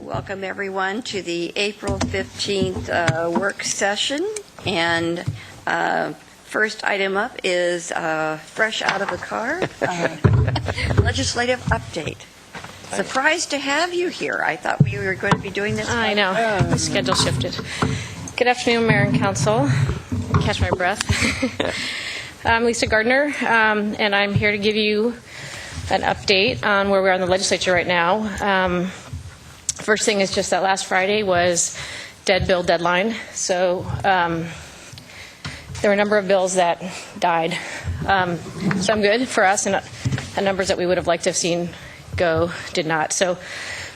Welcome everyone to the April 15th work session. And first item up is fresh out of the car, legislative update. Surprised to have you here. I thought we were going to be doing this. I know. The schedule shifted. Good afternoon, Mayor and Council. Catch my breath. I'm Lisa Gardner, and I'm here to give you an update on where we are in the legislature right now. First thing is just that last Friday was dead bill deadline. So there were a number of bills that died. Some good for us, and numbers that we would have liked to have seen go did not. So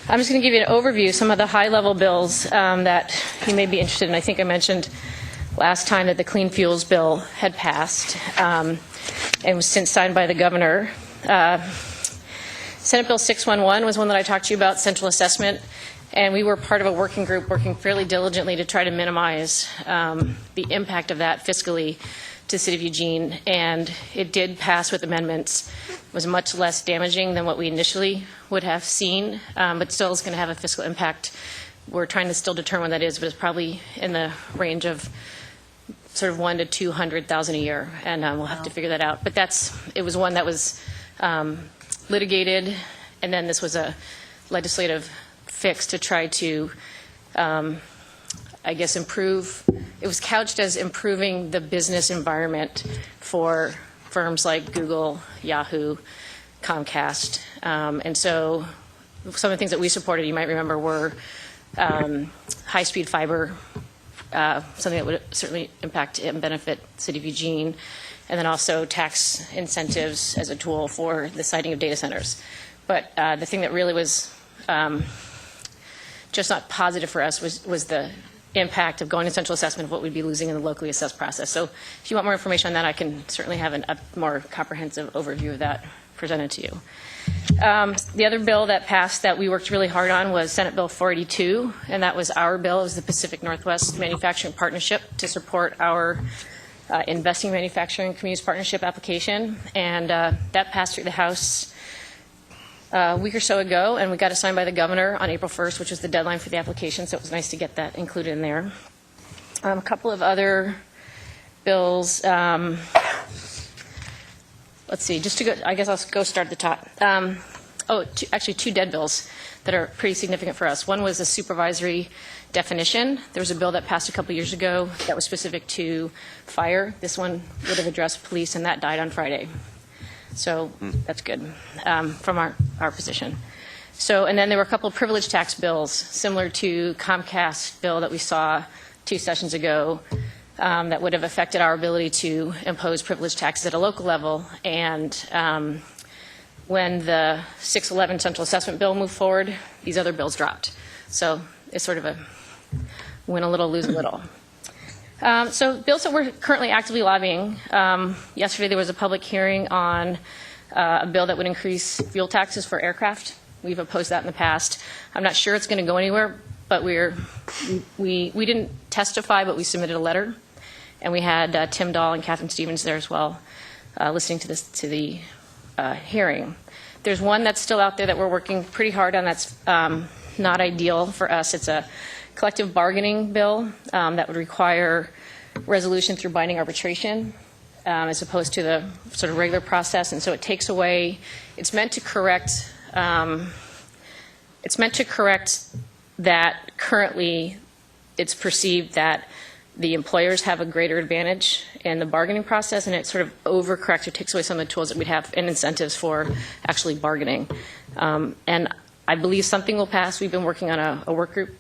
I'm just going to give you an overview, some of the high-level bills that you may be interested in. I think I mentioned last time that the Clean Fuels bill had passed and was since signed by the governor. Senate Bill 611 was one that I talked to you about, central assessment, and we were part of a working group working fairly diligently to try to minimize the impact of that fiscally to the city of Eugene, and it did pass with amendments. It was much less damaging than what we initially would have seen, but still is going to have a fiscal impact. We're trying to still determine what that is, but it's probably in the range of sort of 100,000 to 200,000 a year, and we'll have to figure that out. But it was one that was litigated, and then this was a legislative fix to try to, I guess, improve. It was couched as improving the business environment for firms like Google, Yahoo, Comcast. And so some of the things that we supported, you might remember, were high-speed fiber, something that would certainly impact and benefit the city of Eugene, and then also tax incentives as a tool for the siting of data centers. But the thing that really was just not positive for us was the impact of going to central assessment of what we'd be losing in the locally assessed process. So if you want more information on that, I can certainly have a more comprehensive overview of that presented to you. The other bill that passed that we worked really hard on was Senate Bill 482, and that was our bill. It was the Pacific Northwest Manufacturing Partnership to support our Investing Manufacturing Communities Partnership application, and that passed through the House a week or so ago, and we got it signed by the governor on April 1st, which was the deadline for the application, so it was nice to get that included in there. A couple of other bills. Let's see, just to go, I guess I'll go start at the top. Actually, two dead bills that are pretty significant for us. One was a supervisory definition. There was a bill that passed a couple years ago that was specific to fire. This one would have addressed police, and that died on Friday. So that's good from our position. So, and then there were a couple of privilege tax bills similar to Comcast bill that we saw 2 sessions ago that would have affected our ability to impose privilege taxes at a local level. And when the 611 central assessment bill moved forward, these other bills dropped. So it's sort of a win a little, lose a little. So bills that we're currently actively lobbying. Yesterday there was a public hearing on a bill that would increase fuel taxes for aircraft. We've opposed that in the past. I'm not sure it's going to go anywhere, but we didn't testify, but we submitted a letter, and we had Tim Dahl and Catherine Stevens there as well, listening to the hearing. There's one that's still out there that we're working pretty hard on. That's not ideal for us. It's a collective bargaining bill that would require resolution through binding arbitration as opposed to the sort of regular process, and so it takes away. It's meant to correct. That currently it's perceived that the employers have a greater advantage in the bargaining process, and it sort of overcorrects or takes away some of the tools that we'd have and incentives for actually bargaining. And I believe something will pass. We've been working on a work group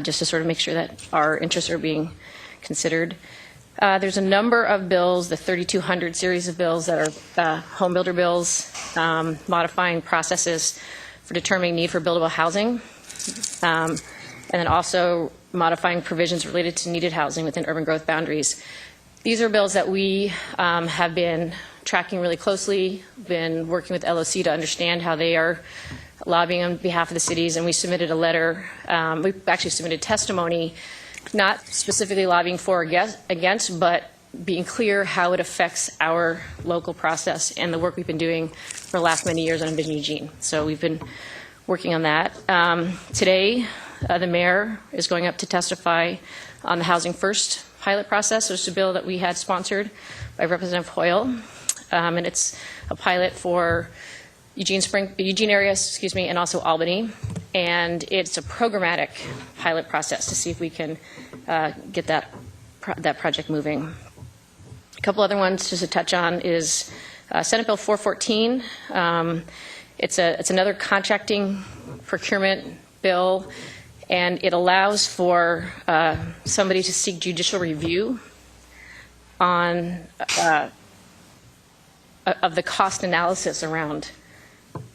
just to sort of make sure that our interests are being considered. There's a number of bills, the 3200 series of bills that are home builder bills, modifying processes for determining need for buildable housing, and then also modifying provisions related to needed housing within urban growth boundaries. These are bills that we have been tracking really closely, been working with LOC to understand how they are lobbying on behalf of the cities, and we submitted a letter. We actually submitted testimony, not specifically lobbying for or against, but being clear how it affects our local process and the work we've been doing for the last many years on Envision Eugene. So we've been working on that. Today, the mayor is going up to testify on the Housing First pilot process. It's a bill that we had sponsored by Representative Hoyle, and it's a pilot for Eugene area, and also Albany. And it's a programmatic pilot process to see if we can get that project moving. A couple other ones just to touch on is Senate Bill 414. It's another contracting procurement bill, and it allows for somebody to seek judicial review on of the cost analysis around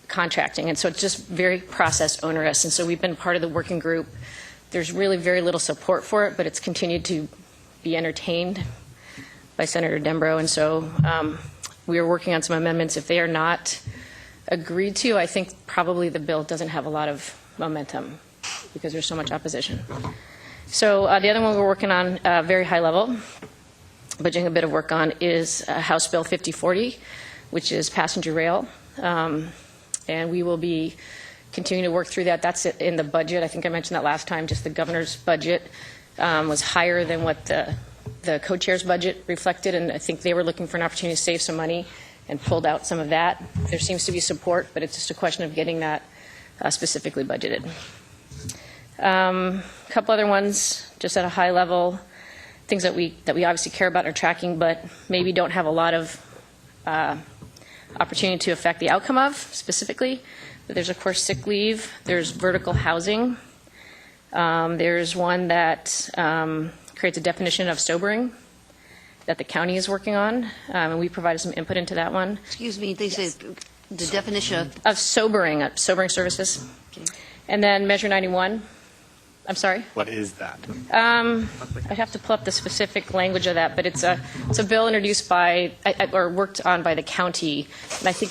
contracting. And so it's just very process onerous. And so we've been part of the working group. There's really very little support for it, but it's continued to be entertained by Senator Dembro. And so we are working on some amendments. If they are not agreed to, I think probably the bill doesn't have a lot of momentum because there's so much opposition. So the other one we're working on, very high level, but doing a bit of work on, is House Bill 5040, which is passenger rail. And we will be continuing to work through that. That's in the budget. I think I mentioned that last time. Just the governor's budget was higher than what the co-chair's budget reflected, and I think they were looking for an opportunity to save some money and pulled out some of that. There seems to be support, but it's just a question of getting that specifically budgeted. A couple other ones, just at a high level, things that we obviously care about and are tracking, but maybe don't have a lot of opportunity to affect the outcome of specifically. But there's, of course, sick leave. There's vertical housing. There's one that creates a definition of sobering that the county is working on, and we provided some input into that one. Excuse me, they say the definition of sobering services. Okay. And then Measure 91. I'm sorry? What is that? I'd have to pull up the specific language of that, but it's a bill introduced by, or worked on by the county, and I think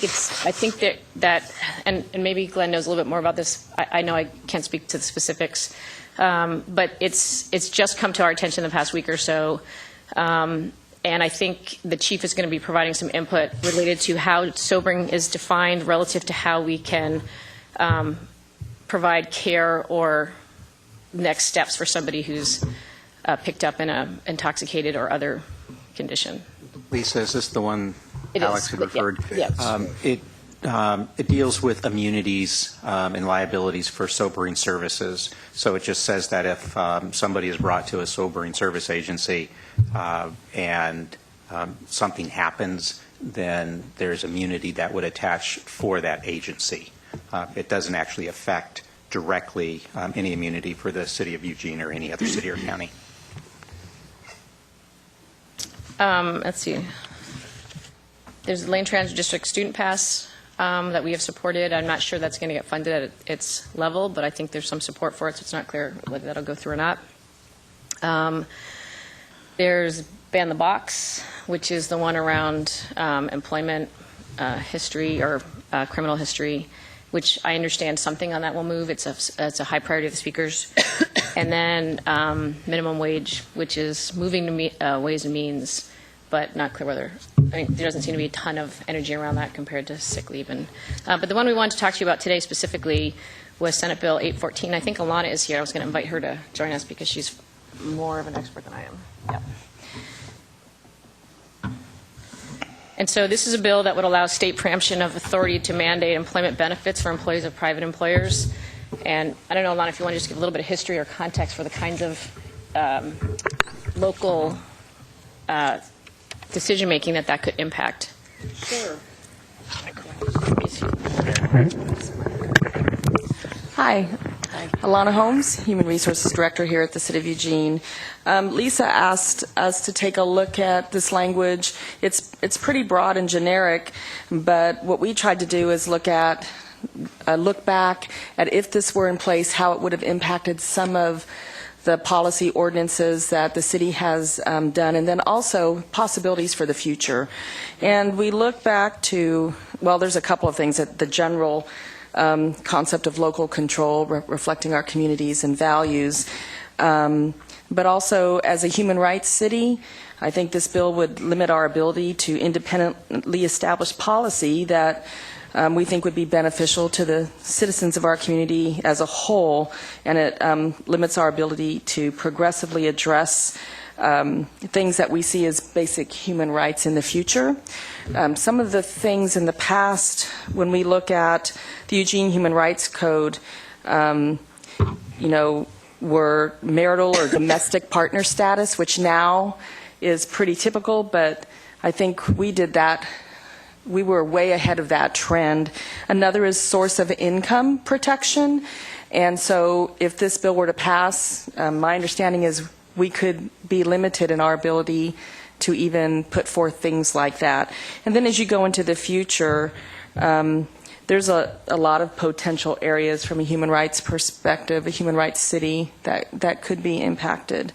that and maybe Glenn knows a little bit more about this. I know I can't speak to the specifics, but it's just come to our attention the past week or so, and I think the chief is going to be providing some input related to how sobering is defined relative to how we can provide care or next steps for somebody who's picked up in a intoxicated or other condition. Lisa, is this the one It Alex is, had referred? Yeah. It deals with immunities and liabilities for sobering services. So it just says that if somebody is brought to a sobering service agency and something happens, then there's immunity that would attach for that agency. It doesn't actually affect directly any immunity for the city of Eugene or any other city or county. Let's see. There's the Lane Transit District Student Pass that we have supported. I'm not sure that's going to get funded at its level, but I think there's some support for it, so it's not clear whether that'll go through or not. There's Ban the Box, which is the one around employment history or criminal history, which I understand something on that will move. It's a high priority of the speakers. And then minimum wage, which is moving to Ways and Means, but not clear whether, there doesn't seem to be a ton of energy around that compared to sick leave. But the one we wanted to talk to you about today specifically was Senate Bill 814. I think Alana is here. I was going to invite her to join us because she's more of an expert than I am. Yep. And so this is a bill that would allow state preemption of authority to mandate employment benefits for employees of private employers. And I don't know, Alana, if you want to just give a little bit of history or context for the kinds of local decision-making that could impact. Sure. Hi. Alana Holmes, Human Resources Director here at the City of Eugene. Lisa asked us to take a look at this language. It's pretty broad and generic, but what we tried to do is look back at if this were in place, how it would have impacted some of the policy ordinances that the city has done, and then also possibilities for the future. And we look back to, well, there's a couple of things. That the general concept of local control, reflecting our communities and values, but also as a human rights city, I think this bill would limit our ability to independently establish policy that we think would be beneficial to the citizens of our community as a whole, and it limits our ability to progressively address things that we see as basic human rights in the future. Some of the things in the past, when we look at the Eugene Human Rights Code, were marital or domestic partner status, which now is pretty typical, but I think we did that. We were way ahead of that trend. Another is source of income protection. And so if this bill were to pass, my understanding is we could be limited in our ability to even put forth things like that. And then as you go into the future, there's a lot of potential areas from a human rights perspective, a human rights city that could be impacted.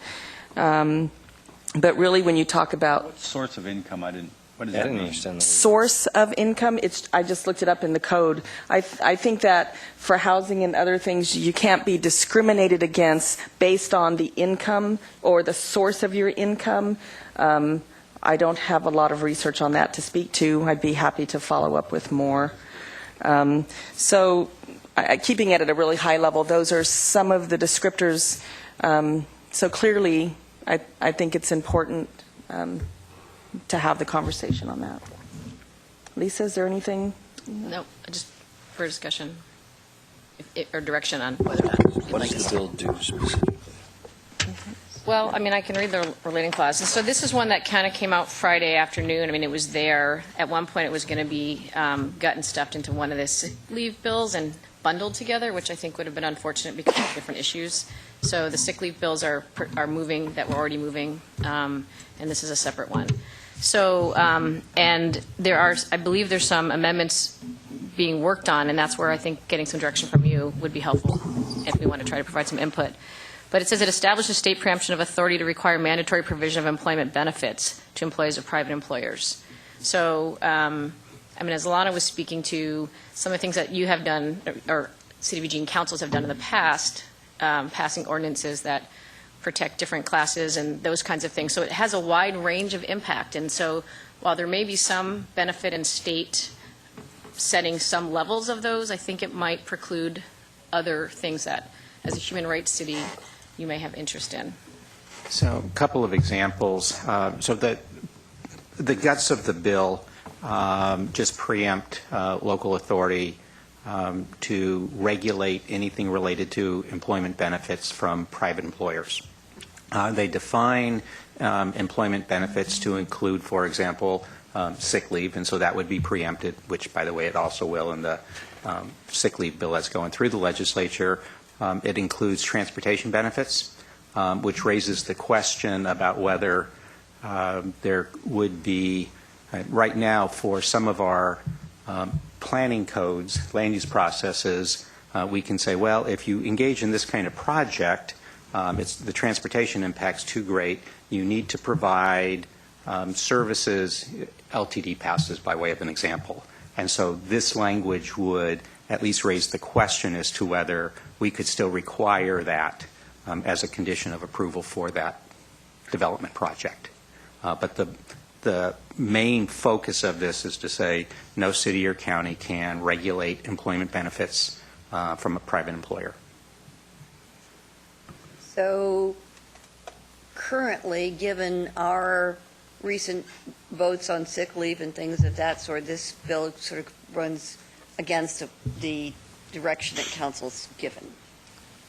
But really when you talk about What sorts of income? What does I that didn't mean? understand that. source of income, I just looked it up in the code. I think that for housing and other things, you can't be discriminated against based on the income or the source of your income. I don't have a lot of research on that to speak to. I'd be happy to follow up with more. Keeping it at a really high level, those are some of the descriptors. So clearly, I think it's important to have the conversation on that. Lisa, is there anything? No, just for discussion or direction on whether or not. What does the bill do specifically? Well, I mean, I can read the relating clause. And so this is one that kind of came out Friday afternoon. I mean, it was there. At one point, it was going to be gut and stuffed into one of the sick leave bills and bundled together, which I think would have been unfortunate because of different issues. So the sick leave bills are moving, that were already moving, and this is a separate one. So, and there are, I believe there's some amendments being worked on, and that's where I think getting some direction from you would be helpful if we want to try to provide some input. But it says it establishes state preemption of authority to require mandatory provision of employment benefits to employees of private employers. So, I mean, as Alana was speaking to, some of the things that you have done, or City of Eugene councils have done in the past, passing ordinances that protect different classes and those kinds of things. So it has a wide range of impact. And so while there may be some benefit in state setting some levels of those, I think it might preclude other things that, as a human rights city, you may have interest in. So a couple of examples. So the guts of the bill just preempt local authority to regulate anything related to employment benefits from private employers. They define employment benefits to include, for example, sick leave, and so that would be preempted, which, by the way, it also will in the sick leave bill that's going through the legislature. It includes transportation benefits, which raises the question about whether there would be, right now, for some of our planning codes, land use processes, we can say, well, if you engage in this kind of project, the transportation impact's too great. You need to provide services, LTD passes by way of an example. And so this language would at least raise the question as to whether we could still require that as a condition of approval for that development project. But the main focus of this is to say no city or county can regulate employment benefits from a private employer. So currently, given our recent votes on sick leave and things of that sort, this bill sort of runs against the direction that council's given.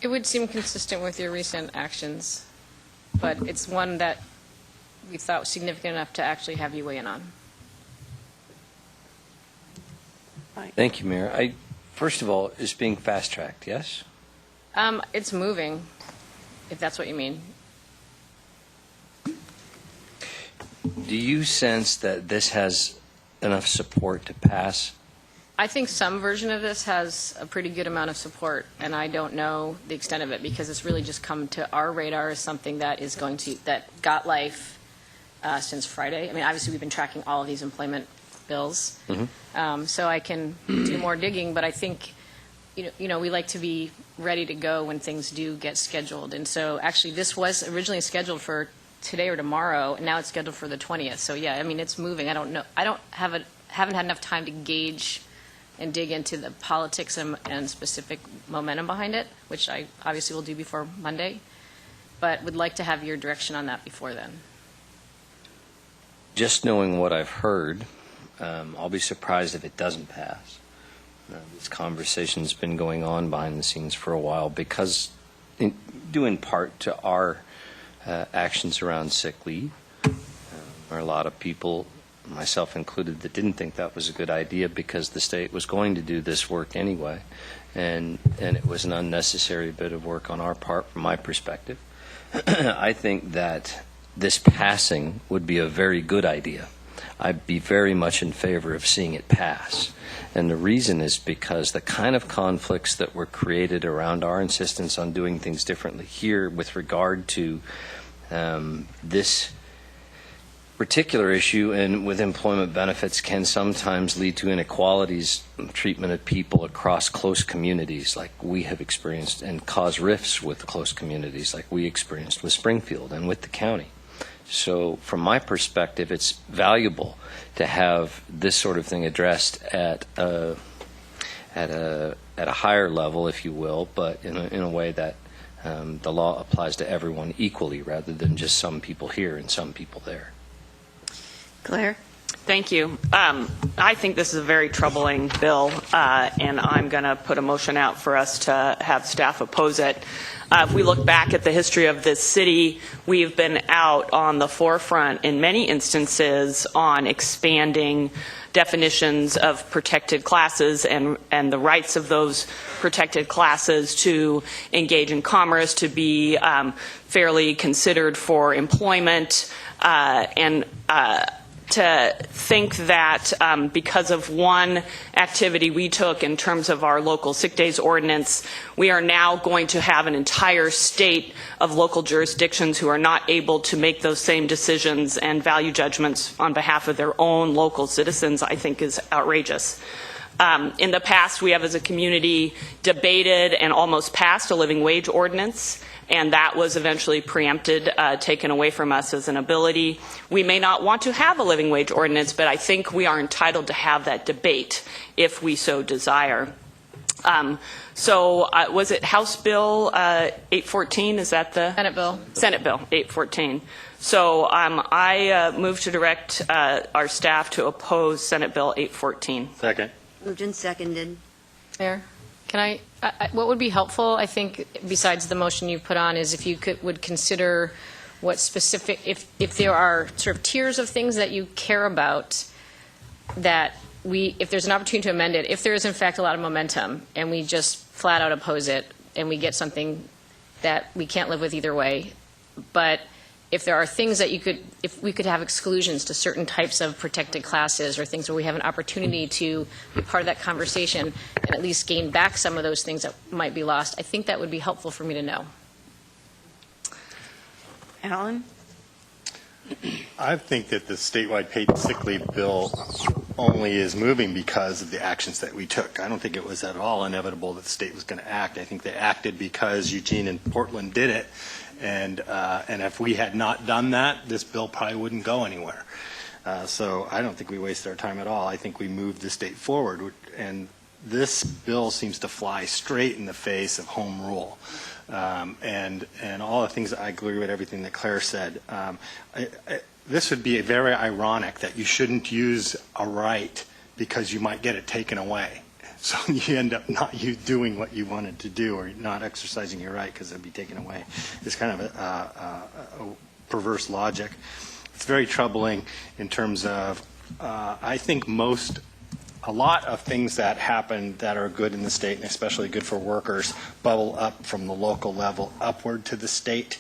It would seem consistent with your recent actions, but it's one that we thought was significant enough to actually have you weigh in on. Thank you, Mayor. First of all, it's being fast-tracked, yes? It's moving, if that's what you mean. Do you sense that this has enough support to pass? I think some version of this has a pretty good amount of support, and I don't know the extent of it because it's really just come to our radar as something that is that got life since Friday. I mean, obviously we've been tracking all of these employment bills, so I can do more digging. But I think, we like to be ready to go when things do get scheduled. And so actually, this was originally scheduled for today or tomorrow, and now it's scheduled for the 20th. So yeah, I mean, it's moving. I don't know. I haven't had enough time to gauge and dig into the politics and specific momentum behind it, which I obviously will do before Monday, but would like to have your direction on that before then. Just knowing what I've heard, I'll be surprised if it doesn't pass. This conversation's been going on behind the scenes for a while because, due in part to our actions around sick leave. There are a lot of people, myself included, that didn't think that was a good idea because the state was going to do this work anyway, and it was an unnecessary bit of work on our part from my perspective. I think that this passing would be a very good idea. I'd be very much in favor of seeing it pass. And the reason is because the kind of conflicts that were created around our insistence on doing things differently here with regard to this particular issue and with employment benefits can sometimes lead to inequalities in treatment of people across close communities like we have experienced, and cause rifts with close communities like we experienced with Springfield and with the county. So from my perspective, it's valuable to have this sort of thing addressed at a higher level, if you will, but in a way that the law applies to everyone equally rather than just some people here and some people there. Claire? Thank you. I think this is a very troubling bill, and I'm going to put a motion out for us to have staff oppose it. If we look back at the history of this city, we've been out on the forefront in many instances on expanding definitions of protected classes and the rights of those protected classes to engage in commerce, to be fairly considered for employment, and to think that because of one activity we took in terms of our local sick days ordinance, we are now going to have an entire state of local jurisdictions who are not able to make those same decisions and value judgments on behalf of their own local citizens, I think is outrageous. In the past, we have as a community debated and almost passed a living wage ordinance, and that was eventually preempted, taken away from us as an ability. We may not want to have a living wage ordinance, but I think we are entitled to have that debate if we so desire. Was it House Bill 814? Is that the? Senate bill. Senate Bill 814. So I move to direct our staff to oppose Senate Bill 814. Second. Moved and seconded. Mayor, can I what would be helpful, I think, besides the motion you put on, is if you would consider what specific, if there are sort of tiers of things that you care about, that if there's an opportunity to amend it, if there is in fact a lot of momentum and we just flat out oppose it and we get something that we can't live with either way, but if there are things that if we could have exclusions to certain types of protected classes or things where we have an opportunity to be part of that conversation and at least gain back some of those things that might be lost, I think that would be helpful for me to know. Alan? I think that the statewide paid sick leave bill only is moving because of the actions that we took. I don't think it was at all inevitable that the state was going to act. I think they acted because Eugene and Portland did it. And if we had not done that, this bill probably wouldn't go anywhere. So I don't think we wasted our time at all. I think we moved the state forward. And this bill seems to fly straight in the face of home rule. And all the things, I agree with everything that Claire said. This would be very ironic that you shouldn't use a right because you might get it taken away. So you end up not doing what you wanted to do, or not exercising your right because it would be taken away. It's kind of a perverse logic. It's very troubling in terms of, I think a lot of things that happen that are good in the state, and especially good for workers, bubble up from the local level upward to the state.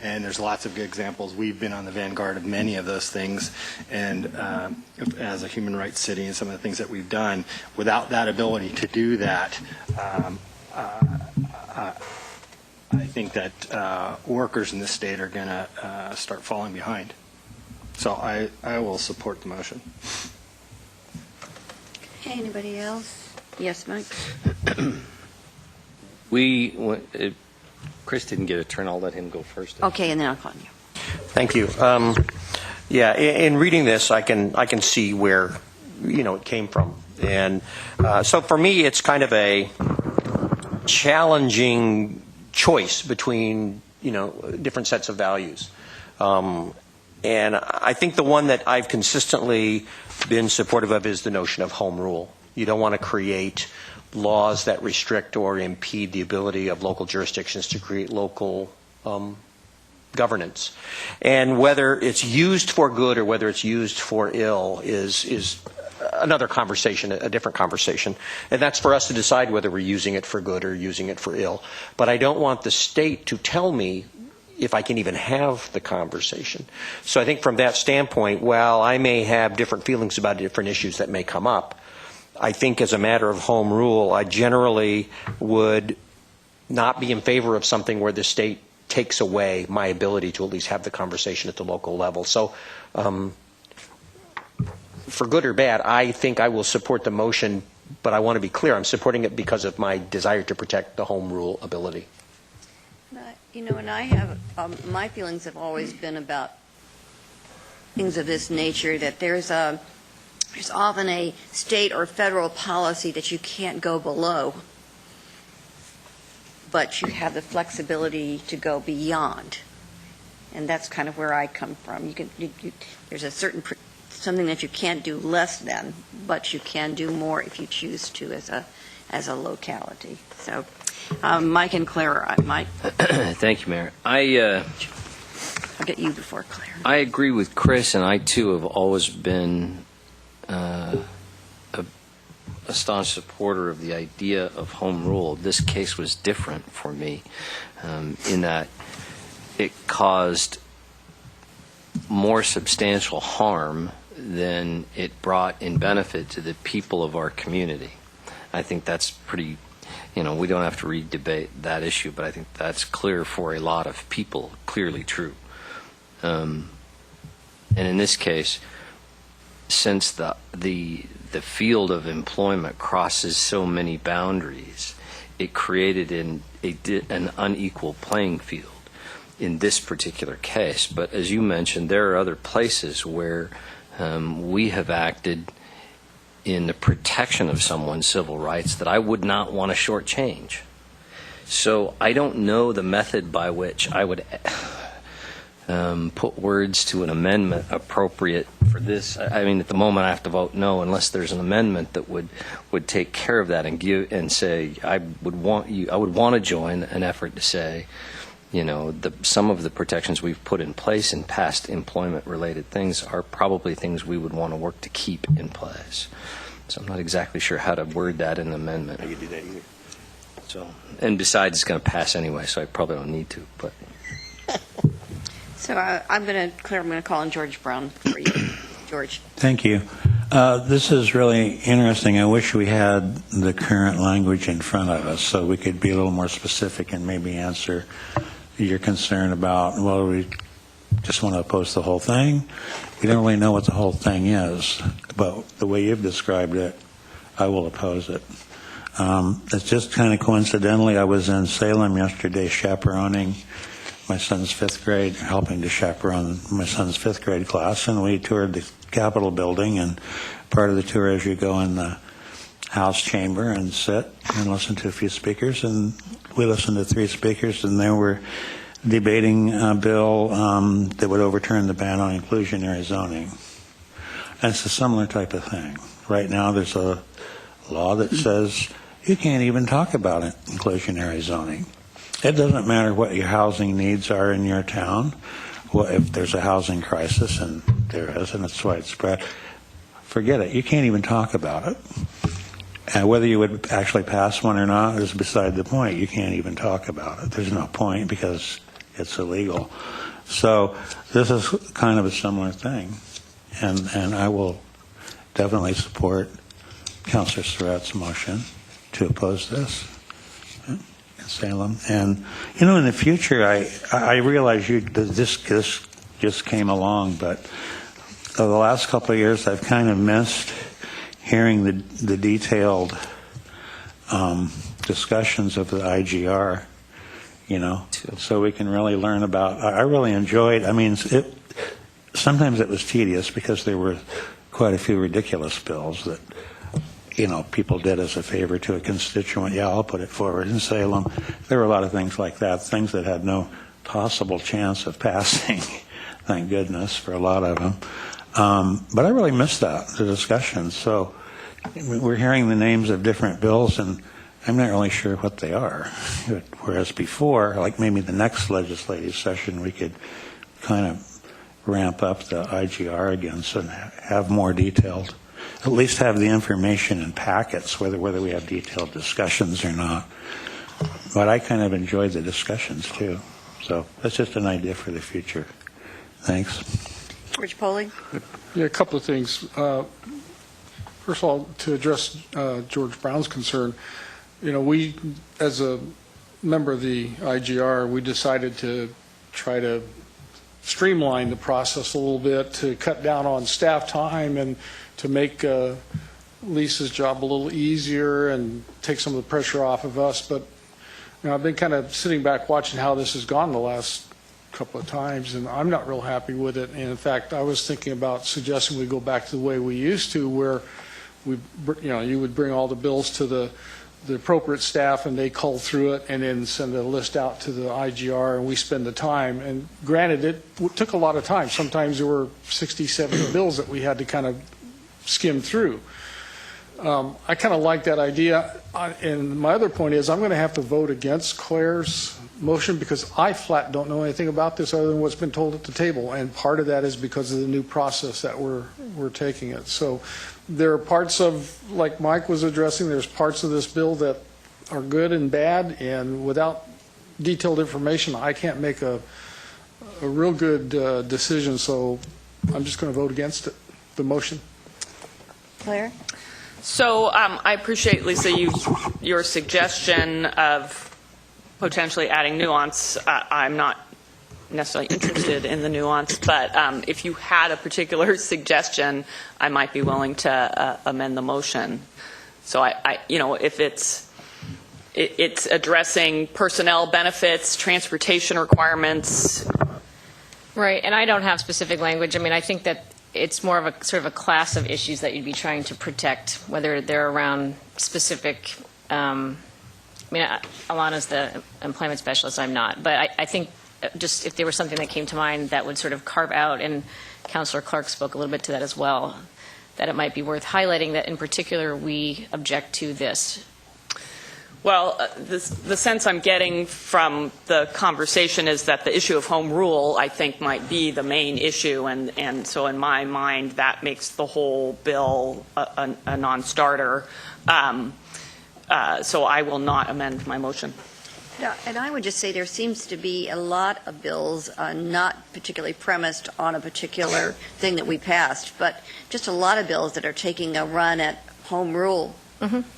And there's lots of good examples. We've been on the vanguard of many of those things. And as a human rights city and some of the things that we've done, without that ability to do that, I think that workers in the state are going to start falling behind. So I will support the motion. Okay, anybody else? Yes, Mike? Chris didn't get a turn. I'll let him go first. Okay, and then I'll call you. Thank you. Yeah, in reading this, I can see where it came from. And so for me, it's kind of a challenging choice between, different sets of values. And I think the one that I've consistently been supportive of is the notion of home rule. You don't want to create laws that restrict or impede the ability of local jurisdictions to create local governance. And whether it's used for good or whether it's used for ill is another conversation, a different conversation. And that's for us to decide whether we're using it for good or using it for ill. But I don't want the state to tell me if I can even have the conversation. So I think from that standpoint, while I may have different feelings about different issues that may come up, I think as a matter of home rule, I generally would not be in favor of something where the state takes away my ability to at least have the conversation at the local level. So for good or bad, I think I will support the motion, but I want to be clear, I'm supporting it because of my desire to protect the home rule ability. And I have, my feelings have always been about things of this nature, that there's often a state or federal policy that you can't go below, but you have the flexibility to go beyond. And that's kind of where I come from. There's a certain, something that you can't do less than, but you can do more if you choose to as a locality. So, Mike and Claire, I might. Thank you, Mayor. I'll get you before Claire. I agree with Chris, and I too have always been a staunch supporter of the idea of home rule. This case was different for me in that it caused more substantial harm than it brought in benefit to the people of our community. I think that's pretty, we don't have to re-debate that issue, but I think that's clear for a lot of people, clearly true. And in this case, since the field of employment crosses so many boundaries, it created an unequal playing field in this particular case. But as you mentioned, there are other places where we have acted in the protection of someone's civil rights that I would not want to shortchange. So I don't know the method by which I would put words to an amendment appropriate for this. I mean, at the moment I have to vote no unless there's an amendment that would take care of that and say I would want to join an effort to say, some of the protections we've put in place in past employment-related things are probably things we would want to work to keep in place. So I'm not exactly sure how to word that in an amendment. I could do that either. So, and besides, it's going to pass anyway, so I probably don't need to. But So I'm going to call on George Brown for you. George. Thank you. This is really interesting. I wish we had the current language in front of us so we could be a little more specific and maybe answer your concern about, well, we just want to oppose the whole thing. We don't really know what the whole thing is, but the way you've described it, I will oppose it. It's just kind of coincidentally, I was in Salem yesterday chaperoning my son's fifth grade, helping to chaperone my son's fifth grade class, and we toured the Capitol building, and part of the tour is you go in the House chamber and sit and listen to a few speakers, and we listened to three speakers, and they were debating a bill that would overturn the ban on inclusionary zoning. And it's a similar type of thing. Right now there's a law that says you can't even talk about it, inclusionary zoning. It doesn't matter what your housing needs are in your town. Well, if there's a housing crisis, and there is, and it's widespread, forget it. You can't even talk about it. And whether you would actually pass one or not is beside the point. You can't even talk about it. There's no point because it's illegal. So this is kind of a similar thing. And I will definitely support Councilor Surratt's motion to oppose this in Salem. And, in the future, I realize this just came along, but the last couple of years I've kind of missed hearing the detailed discussions of the IGR, so we can really learn about. I really enjoyed. Sometimes it was tedious because there were quite a few ridiculous bills that people did as a favor to a constituent, yeah, I'll put it forward in Salem. There were a lot of things like that, things that had no possible chance of passing, thank goodness for a lot of them. But I really missed that, the discussion. So we're hearing the names of different bills, and I'm not really sure what they are. Whereas before, like maybe the next legislative session, we could kind of ramp up the IGR again and have more detailed, at least have the information in packets, whether we have detailed discussions or not. But I kind of enjoyed the discussions too. So that's just an idea for the future. Thanks. George Poley? Yeah, a couple of things. First of all, to address George Brown's concern, we, as a member of the IGR, we decided to try to streamline the process a little bit, to cut down on staff time and to make Lisa's job a little easier and take some of the pressure off of us. But I've been kind of sitting back watching how this has gone the last couple of times, and I'm not real happy with it. And in fact, I was thinking about suggesting we go back to the way we used to, where you would bring all the bills to the appropriate staff, and they cull through it and then send a list out to the IGR, and we spend the time. And granted, it took a lot of time. Sometimes there were 60, 70 bills that we had to kind of skim through. I kind of like that idea. And my other point is I'm going to have to vote against Claire's motion because I flat don't know anything about this other than what's been told at the table. And part of that is because of the new process that we're taking it. So there are parts of, like Mike was addressing, there's parts of this bill that are good and bad, and without detailed information, I can't make a real good decision. So I'm just going to vote against it, the motion. Claire? So I appreciate, Lisa, your suggestion of potentially adding nuance. I'm not necessarily interested in the nuance, but if you had a particular suggestion, I might be willing to amend the motion. So if it's addressing personnel benefits, transportation requirements. Right, and I don't have specific language. I mean, I think that it's more of a sort of a class of issues that you'd be trying to protect, whether they're around specific. Alana's the employment specialist. I'm not, but I think just if there was something that came to mind that would sort of carve out, and Councilor Clark spoke a little bit to that as well, that it might be worth highlighting that in particular we object to this. Well, the sense I'm getting from the conversation is that the issue of home rule, I think, might be the main issue, and so in my mind, that makes the whole bill a non-starter. So I will not amend my motion. Yeah, and I would just say there seems to be a lot of bills not particularly premised on a particular thing that we passed, but just a lot of bills that are taking a run at home rule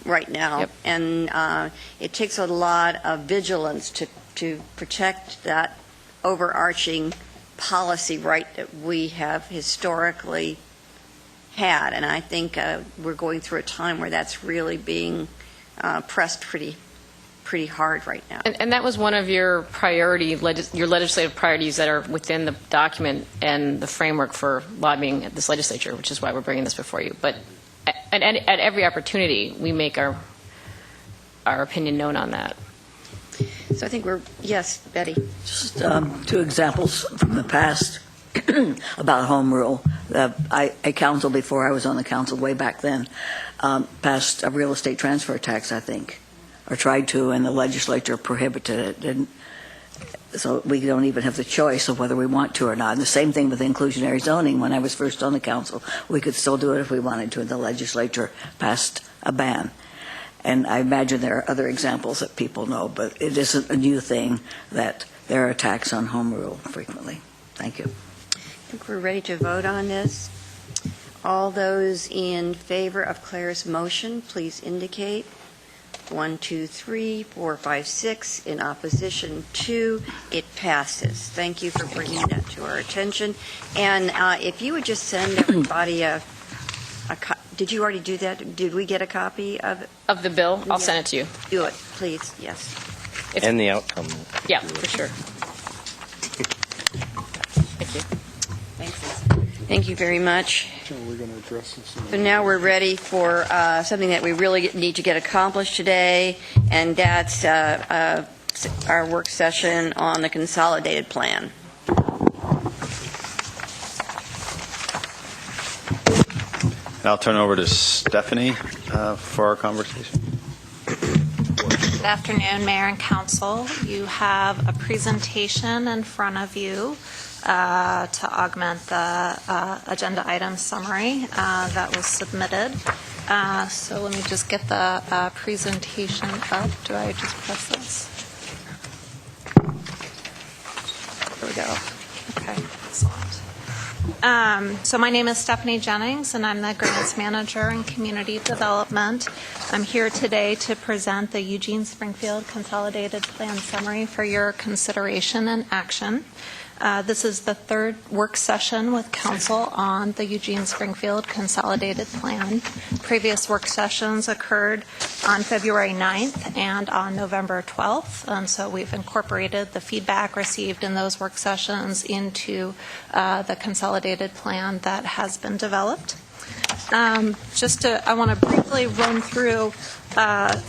right now. Yep. And it takes a lot of vigilance to protect that overarching policy right that we have historically had. And I think we're going through a time where that's really being pressed pretty hard right now. And that was one of your your legislative priorities that are within the document and the framework for lobbying at this legislature, which is why we're bringing this before you. But at every opportunity, we make our opinion known on that. So I think yes, Betty. Just two examples from the past about home rule. A council before I was on the council way back then passed a real estate transfer tax, I think, or tried to, and the legislature prohibited it. And so we don't even have the choice of whether we want to or not. And the same thing with inclusionary zoning. When I was first on the council, we could still do it if we wanted to, and the legislature passed a ban. And I imagine there are other examples that people know, but it isn't a new thing that there are attacks on home rule frequently. Thank you. I think we're ready to vote on this. All those in favor of Claire's motion, please indicate. 1, 2, 3, 4, 5, 6. In opposition, 2. It passes. Thank you for bringing that to our attention. And if you would just send everybody did you already do that? Did we get a copy of it? Of the bill? I'll send it to you. Do it, please. Yes. And the outcome. Yeah, for sure. Thank you. Thanks, Lisa. Thank you very much. So we're going to address this. So now we're ready for something that we really need to get accomplished today, and that's our work session on the consolidated plan. And I'll turn over to Stephanie for our conversation. Good afternoon, Mayor and Council. You have a presentation in front of you to augment the agenda item summary that was submitted. So let me just get the presentation up. Do I just press this? There we go. Okay, excellent. So my name is Stephanie Jennings, and I'm the Grants Manager in Community Development. I'm here today to present the Eugene Springfield Consolidated Plan Summary for your consideration and action. This is the third work session with Council on the Eugene Springfield Consolidated Plan. Previous work sessions occurred on February 9th and on November 12th, and so we've incorporated the feedback received in those work sessions into the consolidated plan that has been developed. I want to briefly run through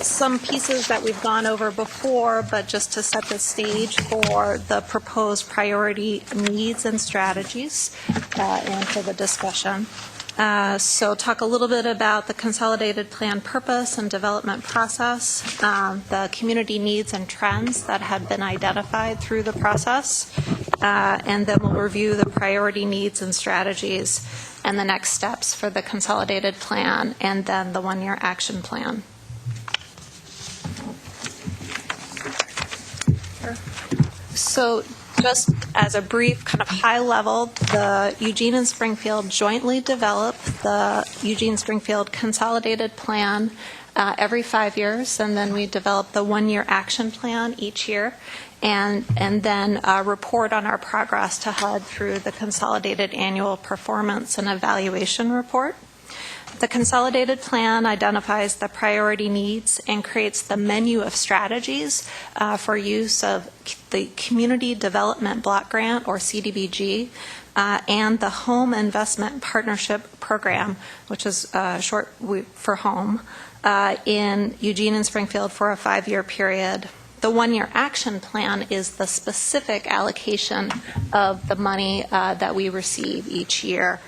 some pieces that we've gone over before, but just to set the stage for the proposed priority needs and strategies and for the discussion. So talk a little bit about the consolidated plan purpose and development process, the community needs and trends that have been identified through the process, and then we'll review the priority needs and strategies and the next steps for the consolidated plan, and then the one-year action plan. So just as a brief kind of high level, the Eugene and Springfield jointly develop the Eugene Springfield Consolidated Plan every 5 years, and then we develop the one-year action plan each year, and then report on our progress to head through the Consolidated Annual Performance and Evaluation Report. The Consolidated Plan identifies the priority needs and creates the menu of strategies for use of the Community Development Block Grant, or CDBG, and the Home Investment Partnership Program, which is short for HOME, in Eugene and Springfield for a 5-year period. The one-year action plan is the specific allocation of the money that we receive each year.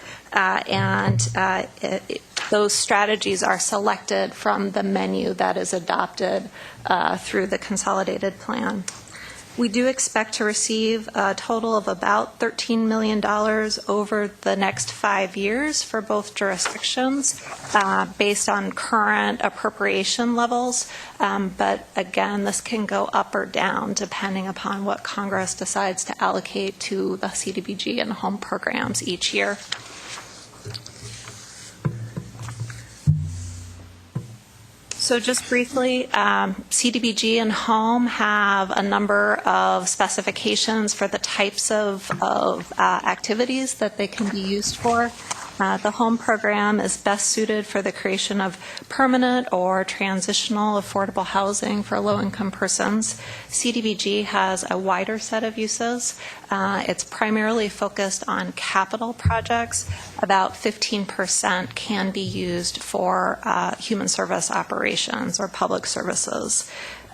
Those strategies are selected from the menu that is adopted through the consolidated plan. We do expect to receive a total of about $13 million over the next 5 years for both jurisdictions based on current appropriation levels. But again, this can go up or down depending upon what Congress decides to allocate to the CDBG and home programs each year. So just briefly, CDBG and home have a number of specifications for the types of activities that they can be used for. The home program is best suited for the creation of permanent or transitional affordable housing for low-income persons. CDBG has a wider set of uses. It's primarily focused on capital projects. About 15% can be used for human service operations or public services.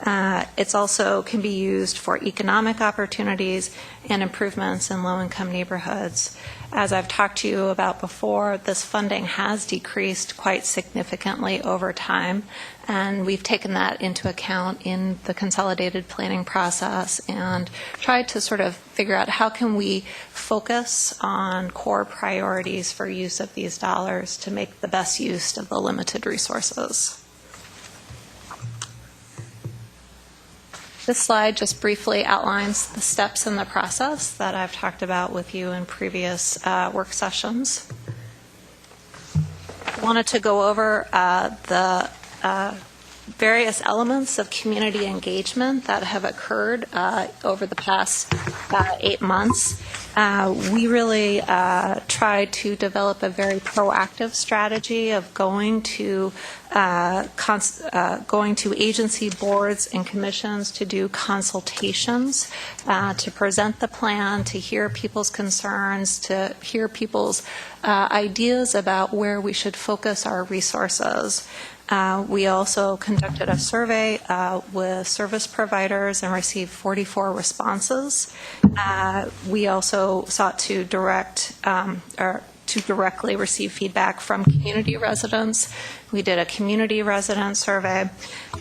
It's also can be used for economic opportunities and improvements in low-income neighborhoods. As I've talked to you about before, this funding has decreased quite significantly over time, and we've taken that into account in the consolidated planning process and tried to sort of figure out how can we focus on core priorities for use of these dollars to make the best use of the limited resources. This slide just briefly outlines the steps in the process that I've talked about with you in previous work sessions. I wanted to go over the various elements of community engagement that have occurred over the past 8 months. We really tried to develop a very proactive strategy of going to agency boards and commissions to do consultations, to present the plan, to hear people's concerns, to hear people's ideas about where we should focus our resources. We also conducted a survey with service providers and received 44 responses. We also sought to directly receive feedback from community residents. We did a community resident survey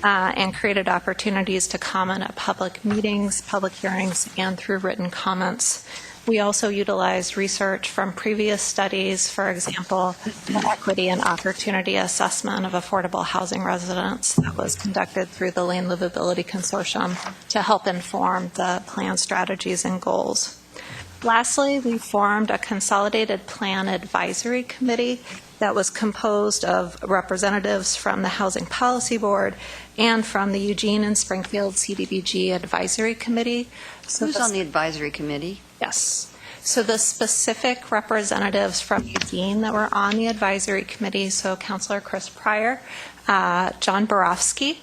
and created opportunities to comment at public meetings, public hearings, and through written comments. We also utilized research from previous studies, for example, the equity and opportunity assessment of affordable housing residents that was conducted through the Lane Livability Consortium to help inform the plan strategies and goals. Lastly, we formed a Consolidated Plan Advisory Committee that was composed of representatives from the Housing Policy Board and from the Eugene and Springfield CDBG Advisory Committee. So who's on the advisory committee? Yes. So the specific representatives from Eugene that were on the advisory committee, so Councilor Chris Pryor, John Borofsky,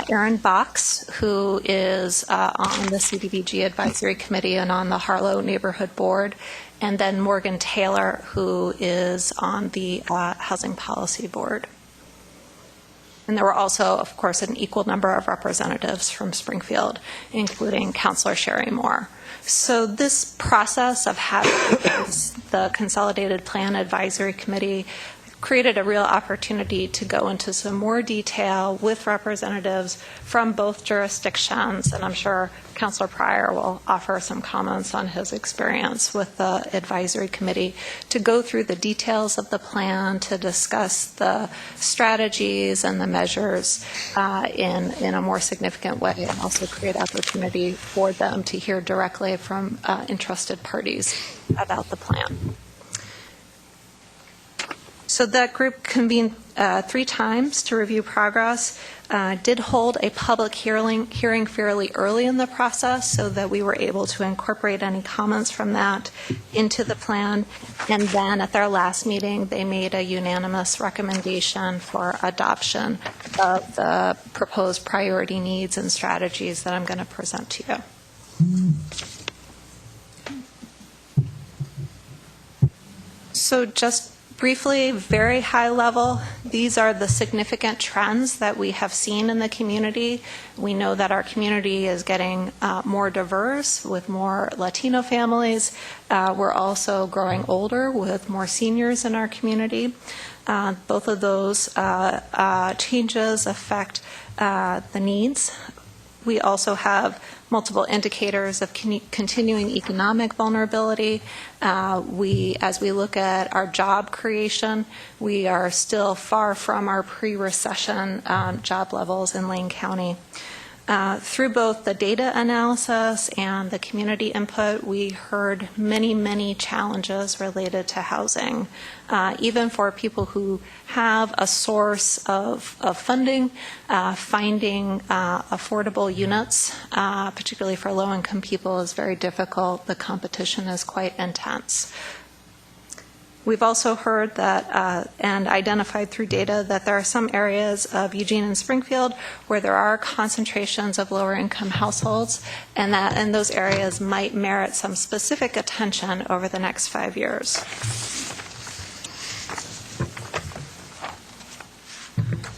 Aaron Box, who is on the CDBG advisory committee and on the Harlow Neighborhood Board, and then Morgan Taylor, who is on the Housing Policy Board. And there were also, of course, an equal number of representatives from Springfield, including Councilor Sherry Moore. So this process of having the Consolidated Plan Advisory Committee created a real opportunity to go into some more detail with representatives from both jurisdictions, and I'm sure Councilor Pryor will offer some comments on his experience with the advisory committee to go through the details of the plan, to discuss the strategies and the measures in a more significant way, and also create opportunity for them to hear directly from interested parties about the plan. So that group convened 3 times to review progress, did hold a public hearing fairly early in the process so that we were able to incorporate any comments from that into the plan. And then at their last meeting, they made a unanimous recommendation for adoption of the proposed priority needs and strategies that I'm going to present to you. So just briefly, very high level, these are the significant trends that we have seen in the community. We know that our community is getting more diverse with more Latino families. We're also growing older with more seniors in our community. Both of those changes affect the needs. We also have multiple indicators of continuing economic vulnerability. As we look at our job creation, we are still far from our pre-recession job levels in Lane County. Through both the data analysis and the community input, we heard many, many challenges related to housing. Even for people who have a source of funding, finding affordable units, particularly for low-income people, is very difficult. The competition is quite intense. We've also heard that and identified through data that there are some areas of Eugene and Springfield where there are concentrations of lower income households, and that in those areas might merit some specific attention over the next 5 years.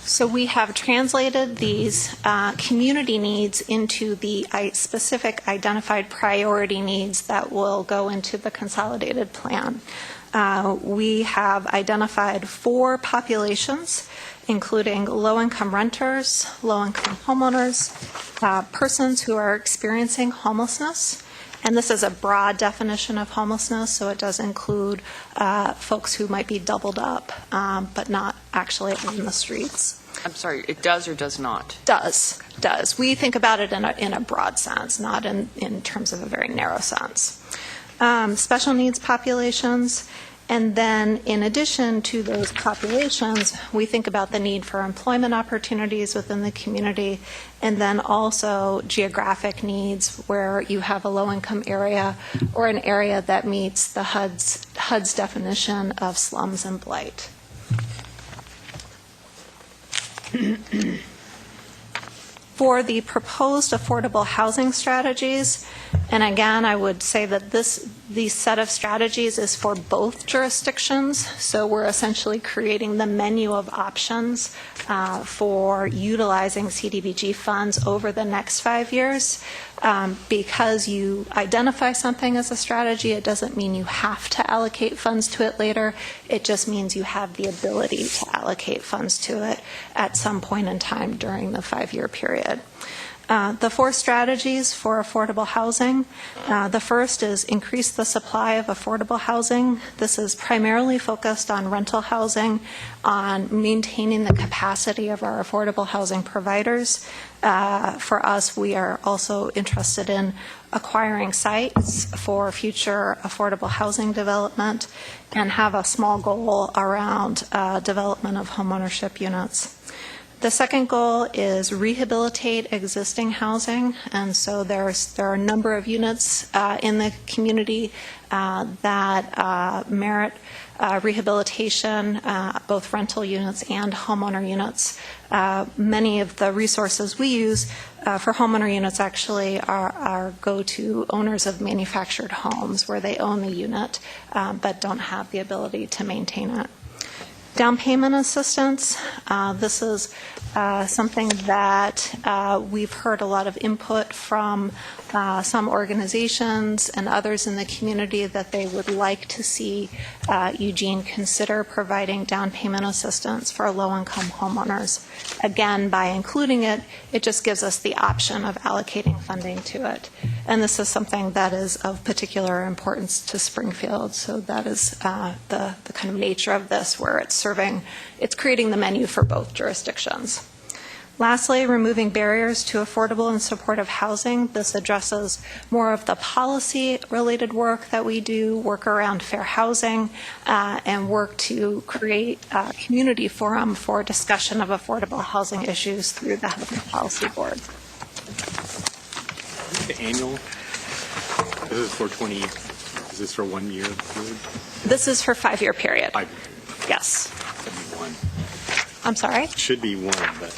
So we have translated these community needs into the specific identified priority needs that will go into the consolidated plan. We have identified 4 populations, including low-income renters, low-income homeowners, persons who are experiencing homelessness, and this is a broad definition of homelessness, so it does include folks who might be doubled up, but not actually on the streets. I'm sorry, it does or does not? Does. We think about it in a broad sense, not in terms of a very narrow sense. Special needs populations, And then in addition to those populations, we think about the need for employment opportunities within the community, and then also geographic needs where you have a low-income area or an area that meets the HUD's definition of slums and blight. For the proposed affordable housing strategies, and again, I would say that this set of strategies is for both jurisdictions, so we're essentially creating the menu of options for utilizing CDBG funds over the next 5 years. Because you identify something as a strategy, it doesn't mean you have to allocate funds to it later. It just means you have the ability to allocate funds to it at some point in time during the 5-year period. The 4 strategies for affordable housing. The first is increase the supply of affordable housing. This is primarily focused on rental housing, on maintaining the capacity of our affordable housing providers. For us, we are also interested in acquiring sites for future affordable housing development and have a small goal around development of homeownership units. The second goal is rehabilitate existing housing, and so there are a number of units in the community that merit rehabilitation, both rental units and homeowner units. Many of the resources we use for homeowner units actually go to owners of manufactured homes where they own the unit but don't have the ability to maintain it. Down payment assistance, this is something that we've heard a lot of input from some organizations and others in the community that they would like to see Eugene consider providing down payment assistance for low-income homeowners. Again, by including it, it just gives us the option of allocating funding to it. And this is something that is of particular importance to Springfield, so that is the kind of nature of this, where it's creating the menu for both jurisdictions. Lastly, removing barriers to affordable and supportive housing. This addresses more of the policy-related work that we do, work around fair housing, and work to create a community forum for discussion of affordable housing issues through the Housing Policy Board. The annual, this is for 20, is this for 1 year period? This is for 5-year period. 5 years. Yes. Should be 1. I'm sorry? Should be 1, but.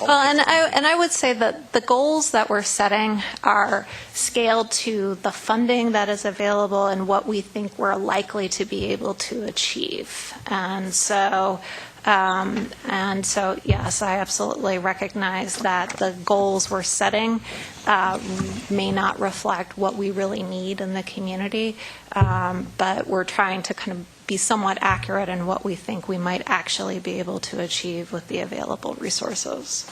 Well, and I would say that the goals that we're setting are scaled to the funding that is available and what we think we're likely to be able to achieve. And so, yes, I absolutely recognize that the goals we're setting may not reflect what we really need in the community, but we're trying to kind of be somewhat accurate in what we think we might actually be able to achieve with the available resources.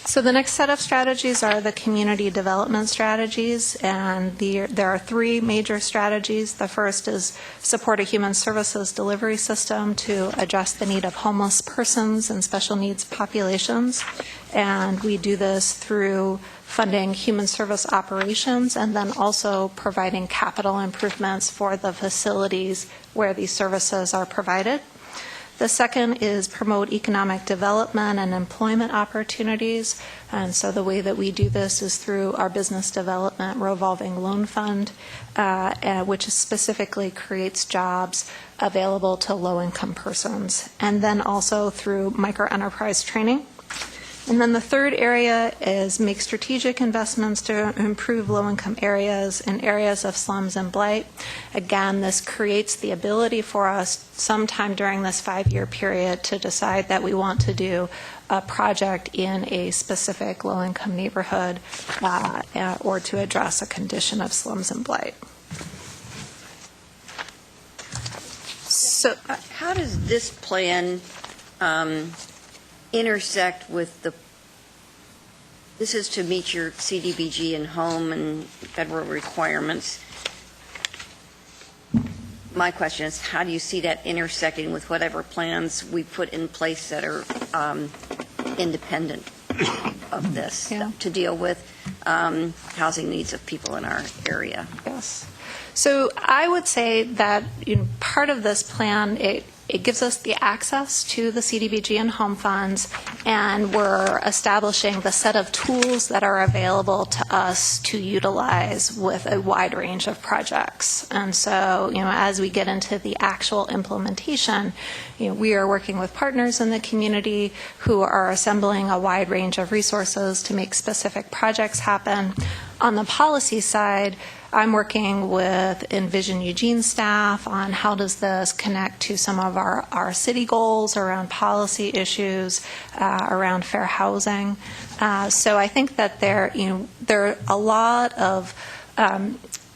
So the next set of strategies are the community development strategies, and there are 3 major strategies. The first is support a human services delivery system to address the need of homeless persons and special needs populations, and we do this through funding human service operations and then also providing capital improvements for the facilities where these services are provided. The second is promote economic development and employment opportunities. And so the way that we do this is through our business development revolving loan fund, which specifically creates jobs available to low-income persons. And then also through micro-enterprise training. And then the third area is make strategic investments to improve low-income areas and areas of slums and blight. Again, this creates the ability for us sometime during this 5-year period to decide that we want to do a project in a specific low-income neighborhood or to address a condition of slums and blight. So how does this plan intersect with this is to meet your CDBG and home and federal requirements. My question is, how do you see that intersecting with whatever plans we put in place that are independent of this to deal with housing needs of people in our area. Yes. So I would say that part of this plan, it gives us the access to the CDBG and home funds, and we're establishing the set of tools that are available to us to utilize with a wide range of projects. And so, as we get into the actual implementation, we are working with partners in the community who are assembling a wide range of resources to make specific projects happen. On the policy side, I'm working with Envision Eugene staff on how does this connect to some of our city goals around policy issues, around fair housing. So I think that there are a lot of,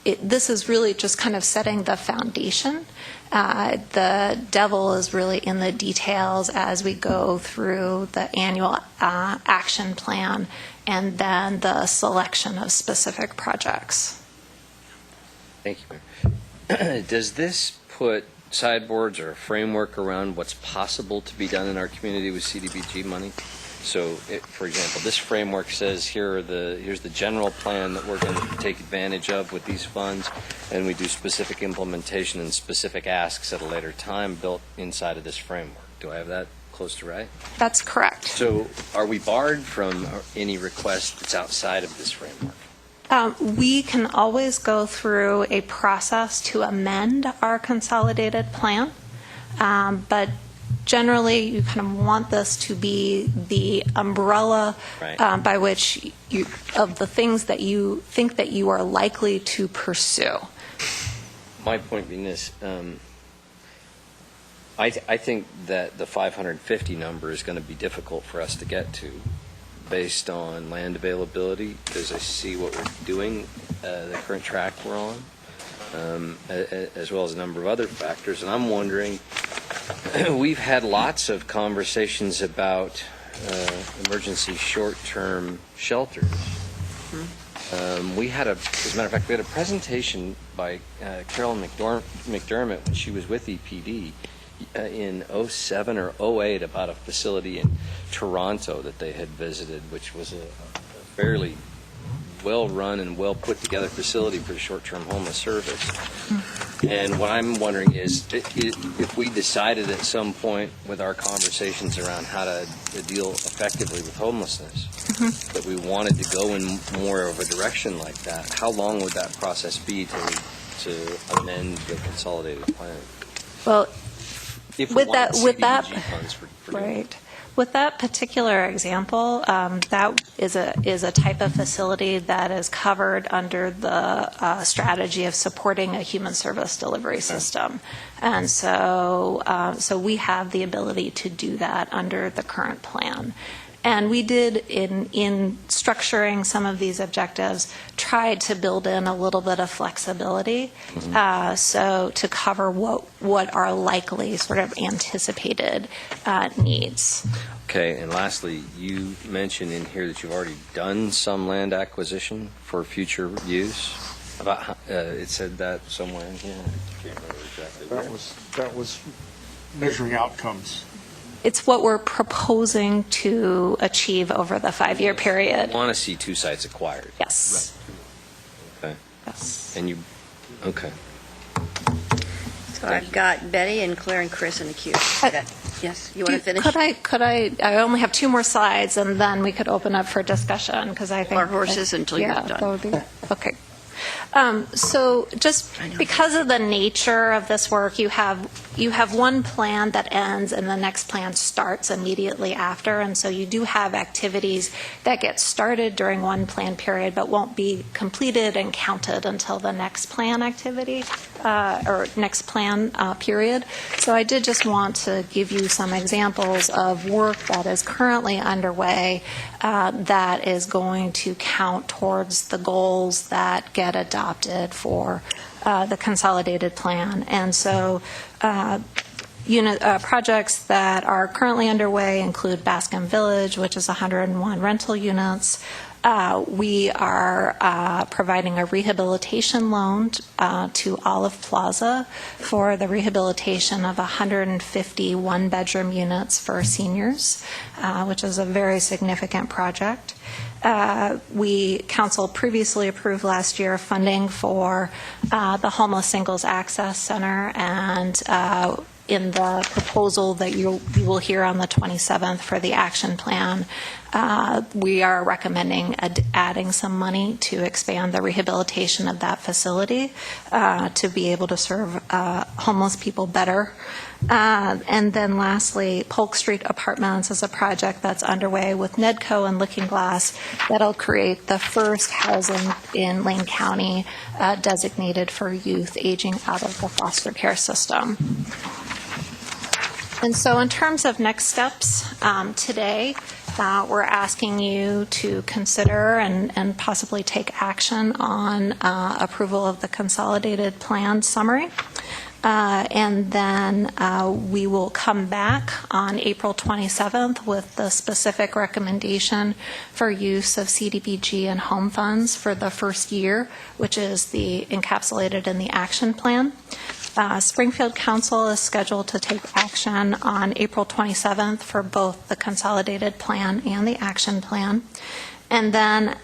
this is really just kind of setting the foundation. The devil is really in the details as we go through the annual action plan and then the selection of specific projects. Thank you, Mayor. Does this put sideboards or a framework around what's possible to be done in our community with CDBG money? So, for example, this framework says here's the general plan that we're going to take advantage of with these funds, and we do specific implementation and specific asks at a later time built inside of this framework. Do I have that close to right? That's correct. So are we barred from any request that's outside of this framework? We can always go through a process to amend our consolidated plan, but generally you kind of want this to be the umbrella by which of the things that you think that you are likely to pursue. My point being this, I think that the 550 number is going to be difficult for us to get to based on land availability, because I see what we're doing, the current track we're on, as well as a number of other factors. And I'm wondering, we've had lots of conversations about emergency short-term shelters. We had as a matter of fact, we had a presentation by Carolyn McDermott when she was with EPD in 07 or 08 about a facility in Toronto that they had visited, which was a fairly well-run and well-put-together facility for short-term homeless service. And what I'm wondering is, if we decided at some point with our conversations around how to deal effectively with homelessness, that we wanted to go in more of a direction like that, how long would that process be to amend the consolidated plan? Well, If we with wanted that, CDBG funds for doing right. With that particular example, that is a type of facility that is covered under the strategy of supporting a human service delivery system, and so we have the ability to do that under the current plan. And we did, in structuring some of these objectives, tried to build in a little bit of flexibility, so to cover what are likely sort of anticipated needs. Okay, and lastly, you mentioned in here that you've already done some land acquisition for future use. About it said that somewhere in here. I can't remember exactly where. That was measuring outcomes. It's what we're proposing to achieve over the 5-year period. I want to see 2 sites acquired. Yes. Okay. Yes. And you, okay. So I've got Betty and Claire and Chris in the queue. Yes, you want to finish? Could I only have 2 more slides, and then we could open up for discussion, because I think Our horses until you're done. that would be, okay. So just because of the nature of this work, you have one plan that ends and the next plan starts immediately after, and so you do have activities that get started during one plan period but won't be completed and counted until the next plan activity or next plan period. So I did just want to give you some examples of work that is currently underway that is going to count towards the goals that get adopted for the consolidated plan. And so projects that are currently underway include Baskin Village, which is 101 rental units, We are providing a rehabilitation loan to Olive Plaza for the rehabilitation of 150 one-bedroom units for seniors, which is a very significant project. Council previously approved last year funding for the Homeless Singles Access Center, and in the proposal that you will hear on the 27th for the action plan, we are recommending adding some money to expand the rehabilitation of that facility to be able to serve homeless people better. And then lastly, Polk Street Apartments is a project that's underway with Nedco and Looking Glass that'll create the first housing in Lane County designated for youth aging out of the foster care system. And so in terms of next steps, today we're asking you to consider and possibly take action on approval of the consolidated plan summary. And then we will come back on April 27th with the specific recommendation for use of CDBG and home funds for the first year, which is encapsulated in the action plan. Springfield Council is scheduled to take action on April 27th for both the consolidated plan and the action plan. And then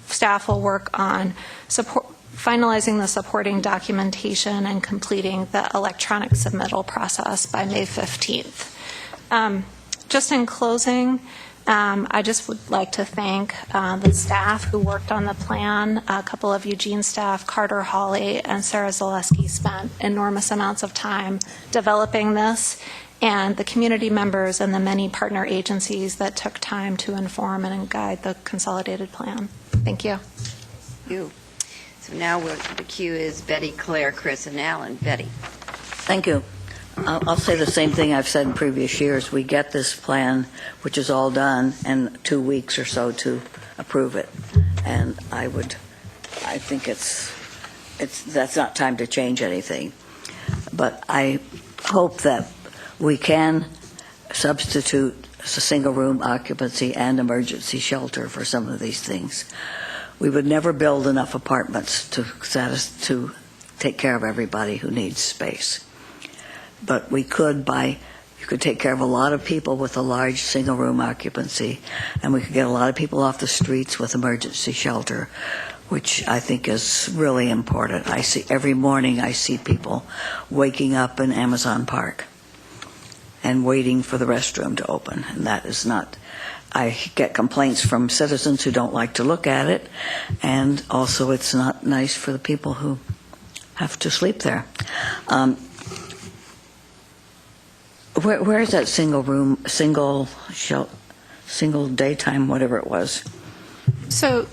staff will work on finalizing the supporting documentation and completing the electronic submittal process by May 15th. Just in closing, I just would like to thank the staff who worked on the plan. A couple of Eugene staff, Carter Hawley and Sarah Zaleski, spent enormous amounts of time developing this, and the community members and the many partner agencies that took time to inform and guide the consolidated plan. Thank you. Thank you. So now the queue is Betty, Claire, Chris, and Alan. Betty. Thank you. I'll say the same thing I've said in previous years. We get this plan, which is all done, in 2 weeks or so to approve it. And I think that's not time to change anything. But I hope that we can substitute a single room occupancy and emergency shelter for some of these things. We would never build enough apartments to take care of everybody who needs space. But you could take care of a lot of people with a large single room occupancy, and we could get a lot of people off the streets with emergency shelter, which I think is really important. Every morning I see people waking up in Amazon Park and waiting for the restroom to open, and that is not. I get complaints from citizens who don't like to look at it, and also it's not nice for the people who have to sleep there. Where is that single room, single daytime, whatever it was? So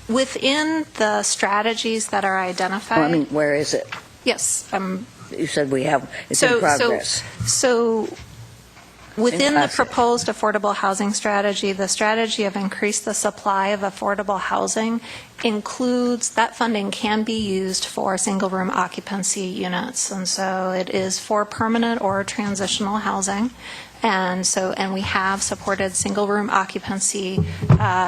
within the strategies that are identified. Where is it? Yes. You said it's in progress. So within the proposed affordable housing strategy, the strategy of increase the supply of affordable housing includes that funding can be used for single room occupancy units. And so it is for permanent or transitional housing. And we have supported single room occupancy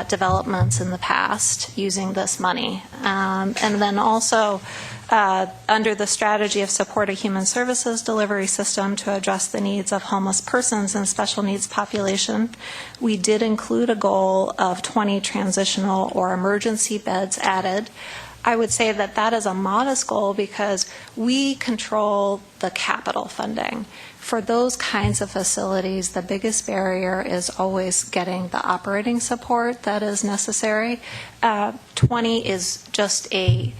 developments in the past using this money. And then also under the strategy of support a human services delivery system to address the needs of homeless persons and special needs population, we did include a goal of 20 transitional or emergency beds added. I would say that is a modest goal because we control the capital funding. For those kinds of facilities, the biggest barrier is always getting the operating support that is necessary. 20 is just a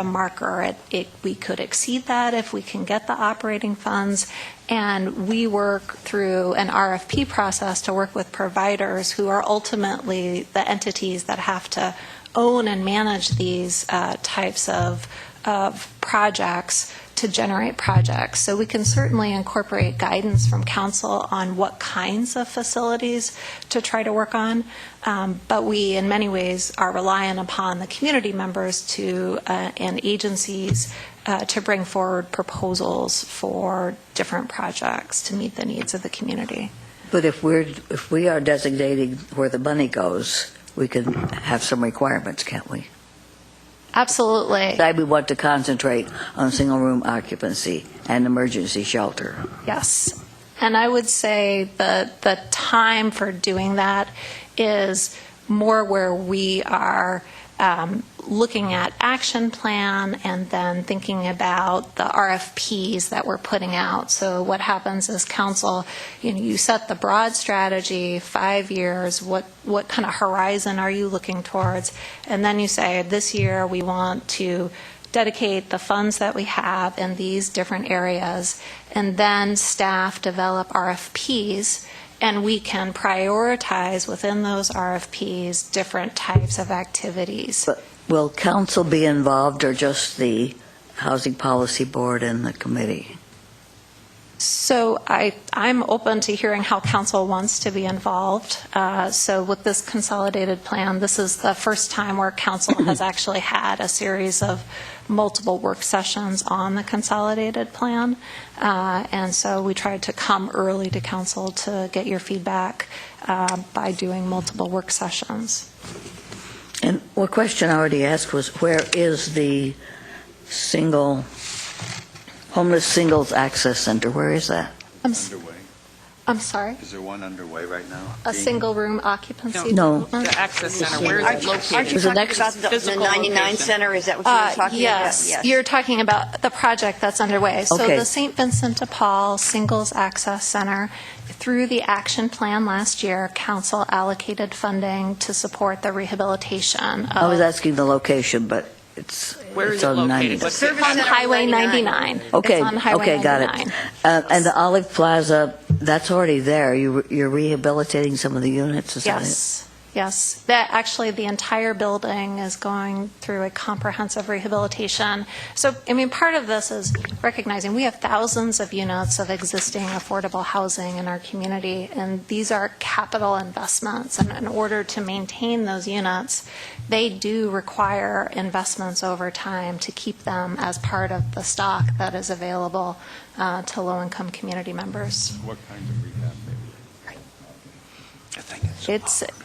marker. We could exceed that if we can get the operating funds, and we work through an RFP process to work with providers who are ultimately the entities that have to own and manage these types of projects to generate projects. So we can certainly incorporate guidance from council on what kinds of facilities to try to work on, but we in many ways are reliant upon the community members and agencies to bring forward proposals for different projects to meet the needs of the community. But if we are designating where the money goes, we can have some requirements, can't we? Absolutely. Say we want to concentrate on single-room occupancy and emergency shelter. Yes. And I would say the time for doing that is more where we are looking at action plan and then thinking about the RFPs that we're putting out. So what happens is council, you set the broad strategy, 5 years, what kind of horizon are you looking towards? And then you say, this year we want to dedicate the funds that we have in these different areas, and then staff develop RFPs, and we can prioritize within those RFPs different types of activities. But will council be involved, or just the Housing Policy Board and the committee? So I'm open to hearing how council wants to be involved. So with this consolidated plan, this is the first time where council has actually had a series of multiple work sessions on the consolidated plan. And so we tried to come early to council to get your feedback by doing multiple work sessions. And one question I already asked was, where is the homeless singles access center? Where is that? Underway. I'm sorry? Is there one underway right now? A single room occupancy? No. development? The access center, where is it located? Aren't you Was it talking next- about the Physical 99 location. Center? Is that what you were talking Yes, about? you're talking about the project that's underway. So Okay. the St. Vincent de Paul Singles Access Center, through the action plan last year, council allocated funding to support the rehabilitation I was of asking the location, but Where is it's it on located? 90. What's Service on Center Highway 99. 99. Okay, It's on Highway okay, got 99. it. And the Olive Plaza, that's already there. You're rehabilitating some of the units, is that it? Yes, yes. That actually, the entire building is going through a comprehensive rehabilitation. So, I mean, part of this is recognizing we have thousands of units of existing affordable housing in our community, and these are capital investments. And in order to maintain those units, they do require investments over time to keep them as part of the stock that is available to low-income community members. What kind of rehab, maybe?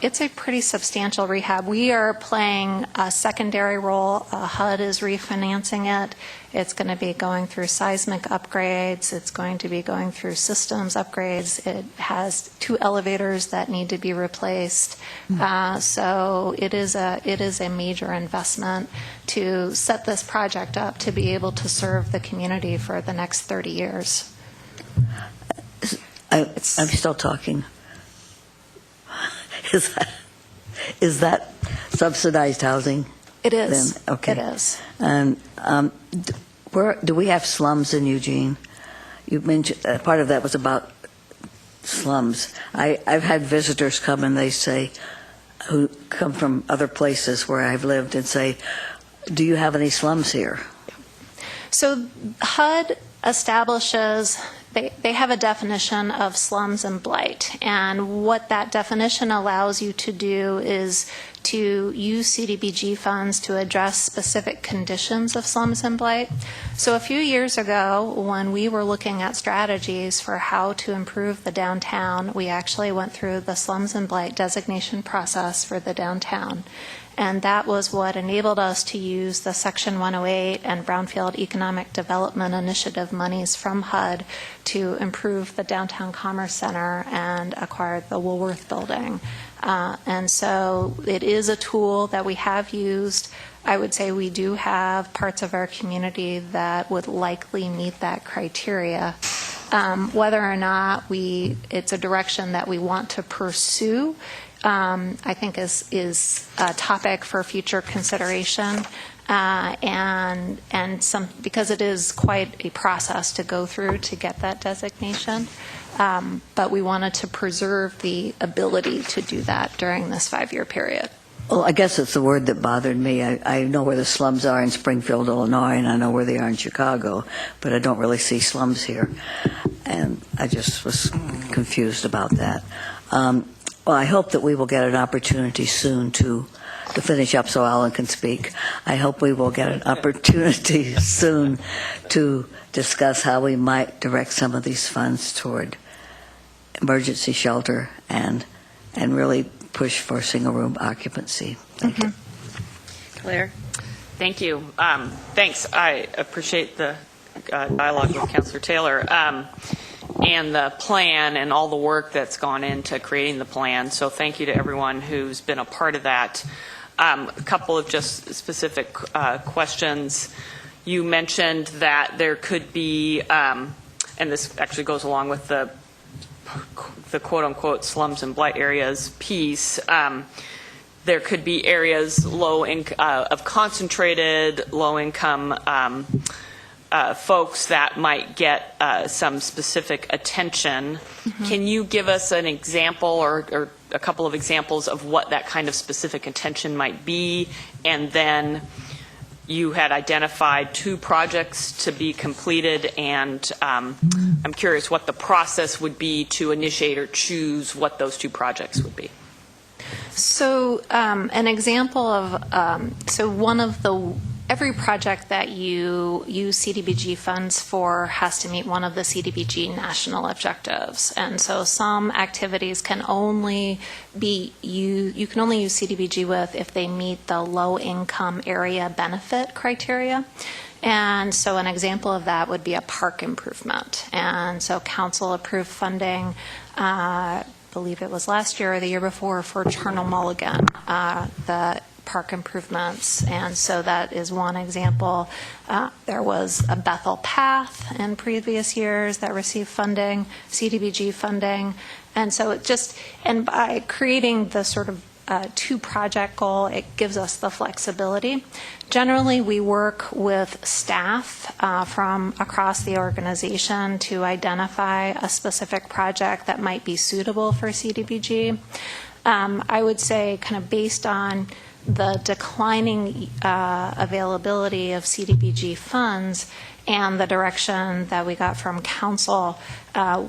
It's a pretty substantial rehab. We are playing a secondary role. HUD is refinancing it. It's going to be going through seismic upgrades. It's going to be going through systems upgrades. It has 2 elevators that need to be replaced. So it is a major investment to set this project up to be able to serve the community for the next 30 years. I'm still talking. Is that subsidized housing? It is. Then? Okay. It is. And where do we have slums in Eugene? You mentioned part of that was about slums. I've had visitors come and they say, who come from other places where I've lived, and say, do you have any slums here? So HUD establishes, they have a definition of slums and blight, and what that definition allows you to do is to use CDBG funds to address specific conditions of slums and blight. So a few years ago, when we were looking at strategies for how to improve the downtown, we actually went through the slums and blight designation process for the downtown. And that was what enabled us to use the Section 108 and Brownfield Economic Development Initiative monies from HUD to improve the Downtown Commerce Center and acquire the Woolworth Building. And so it is a tool that we have used. I would say we do have parts of our community that would likely meet that criteria. Whether or not it's a direction that we want to pursue, I think is a topic for future consideration, and because it is quite a process to go through to get that designation. But we wanted to preserve the ability to do that during this 5-year period. Well, I guess it's the word that bothered me. I know where the slums are in Springfield, Illinois, and I know where they are in Chicago, but I don't really see slums here. And I just was confused about that. Well, I hope that we will get an opportunity soon to finish up so Alan can speak. I hope we will get an opportunity soon to discuss how we might direct some of these funds toward emergency shelter and really push for single-room occupancy. Thank you. Claire? Thank you. Thanks. I appreciate the dialogue with Councilor Taylor and the plan and all the work that's gone into creating the plan. So thank you to everyone who's been a part of that. A couple of just specific questions. You mentioned that there could be, and this actually goes along with the quote-unquote slums and blight areas piece. There could be areas of concentrated low-income folks that might get some specific attention. Mm-hmm. Can you give us an example or a couple of examples of what that kind of specific attention might be? And then you had identified 2 projects to be completed, and I'm curious what the process would be to initiate or choose what those 2 projects would be. So an example of, every project that you use CDBG funds for has to meet one of the CDBG national objectives. And so some activities can only be, you can only use CDBG with if they meet the low income area benefit criteria. And so an example of that would be a park improvement. And so council approved funding, I believe it was last year or the year before, for Chernow Mulligan, the park improvements. And so that is one example. There was a Bethel Path in previous years that received funding, CDBG funding. And so and by creating the sort of 2-project goal, it gives us the flexibility. Generally, we work with staff from across the organization to identify a specific project that might be suitable for CDBG. I would say, kind of based on the declining availability of CDBG funds and the direction that we got from council,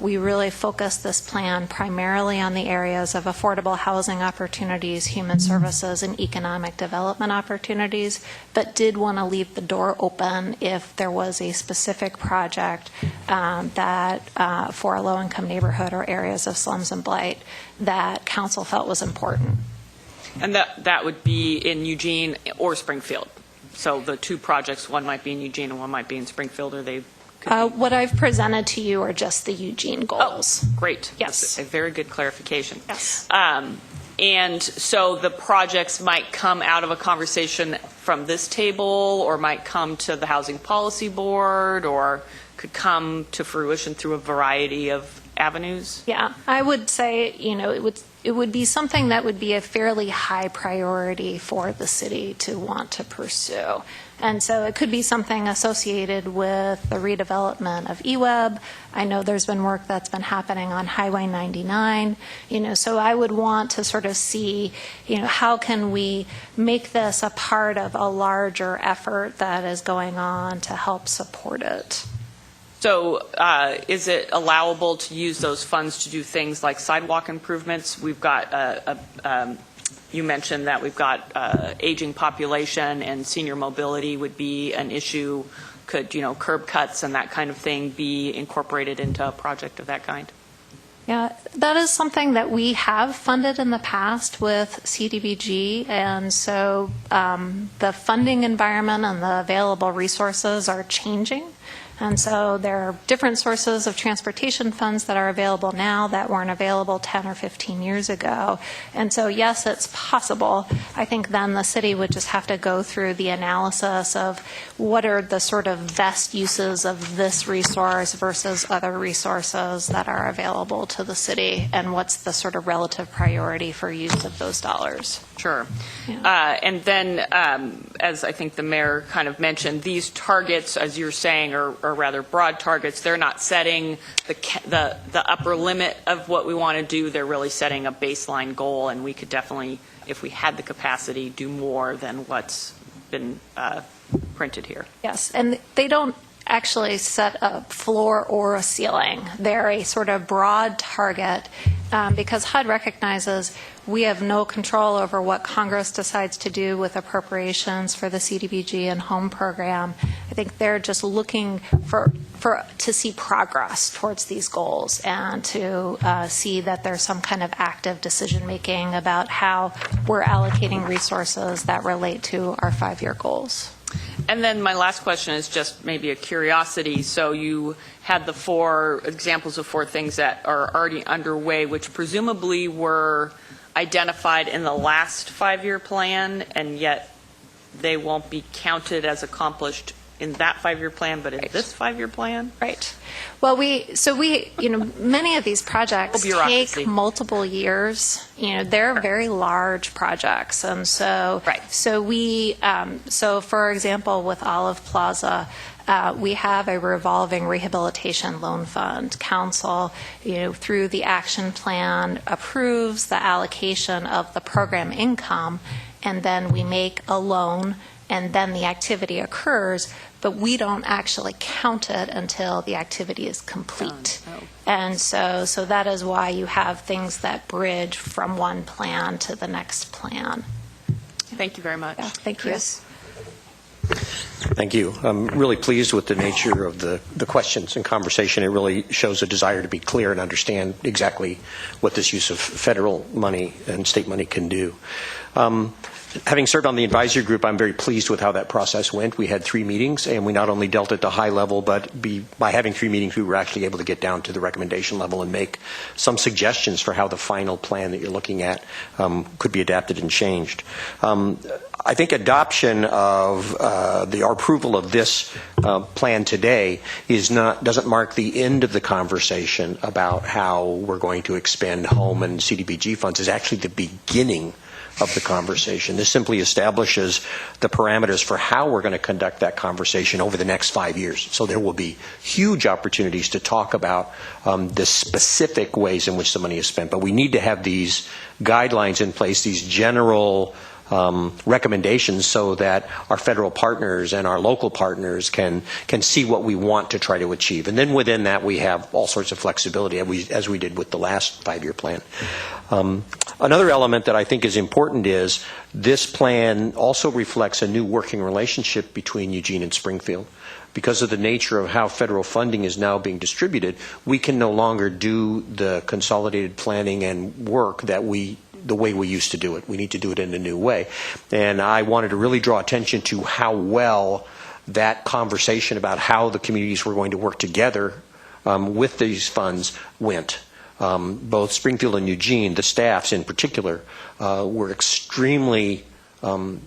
we really focused this plan primarily on the areas of affordable housing opportunities, human services, and economic development opportunities, but did want to leave the door open if there was a specific project that for a low-income neighborhood or areas of slums and blight that council felt was important. And that would be in Eugene or Springfield. So the 2 projects, one might be in Eugene and one might be in Springfield, or they could be... What I've presented to you are just the Eugene goals. Oh, great. Yes. That's a very good clarification. Yes. And so the projects might come out of a conversation from this table, or might come to the Housing Policy Board, or could come to fruition through a variety of avenues? Yeah, I would say, it would be something that would be a fairly high priority for the city to want to pursue. And so it could be something associated with the redevelopment of eWeb. I know there's been work that's been happening on Highway 99. So I would want to sort of see, how can we make this a part of a larger effort that is going on to help support it. So is it allowable to use those funds to do things like sidewalk improvements? We've got, you mentioned that we've got aging population, and senior mobility would be an issue. Could, curb cuts and that kind of thing be incorporated into a project of that kind? Yeah, that is something that we have funded in the past with CDBG, and so the funding environment and the available resources are changing. And so there are different sources of transportation funds that are available now that weren't available 10 or 15 years ago. And so, yes, it's possible. I think then the city would just have to go through the analysis of what are the sort of best uses of this resource versus other resources that are available to the city, and what's the sort of relative priority for use of those dollars. Sure. Yeah. And then, as I think the mayor kind of mentioned, these targets, as you're saying, are rather broad targets. They're not setting the upper limit of what we want to do. They're really setting a baseline goal, and we could definitely, if we had the capacity, do more than what's been printed here. Yes, and they don't actually set a floor or a ceiling. They're a sort of broad target because HUD recognizes we have no control over what Congress decides to do with appropriations for the CDBG and home program. I think they're just looking to see progress towards these goals and to see that there's some kind of active decision-making about how we're allocating resources that relate to our 5-year goals. And then my last question is just maybe a curiosity. So you had the 4 examples of 4 things that are already underway, which presumably were identified in the last 5-year plan, and yet they won't be counted as accomplished in that 5-year plan, but in this 5-year plan? Right. Well, many of these projects take multiple years. They're very large projects, and so so for example, with Olive Plaza, we have a revolving rehabilitation loan fund. Council, through the action plan, approves the allocation of the program income, and then we make a loan, and then the activity occurs, but we don't actually count it until the activity is complete. And so that is why you have things that bridge from one plan to the next plan. Thank you very much. Yeah, thank you. Chris? Thank you. I'm really pleased with the nature of the questions and conversation. It really shows a desire to be clear and understand exactly what this use of federal money and state money can do. Having served on the advisory group, I'm very pleased with how that process went. We had 3 meetings, and we not only dealt at the high level, but by having 3 meetings, we were actually able to get down to the recommendation level and make some suggestions for how the final plan that you're looking at could be adapted and changed. I think adoption of our approval of this plan today doesn't mark the end of the conversation about how we're going to expend home and CDBG funds. Is actually the beginning of the conversation. This simply establishes the parameters for how we're going to conduct that conversation over the next 5 years. So there will be huge opportunities to talk about the specific ways in which the money is spent. But we need to have these guidelines in place, these general recommendations, so that our federal partners and our local partners can see what we want to try to achieve. And then within that, we have all sorts of flexibility, as we did with the last 5-year plan. Another element that I think is important is this plan also reflects a new working relationship between Eugene and Springfield. Because of the nature of how federal funding is now being distributed, we can no longer do the consolidated planning and work the way we used to do it. We need to do it in a new way. And I wanted to really draw attention to how well that conversation about how the communities were going to work together with these funds went. Both Springfield and Eugene, the staffs in particular, were extremely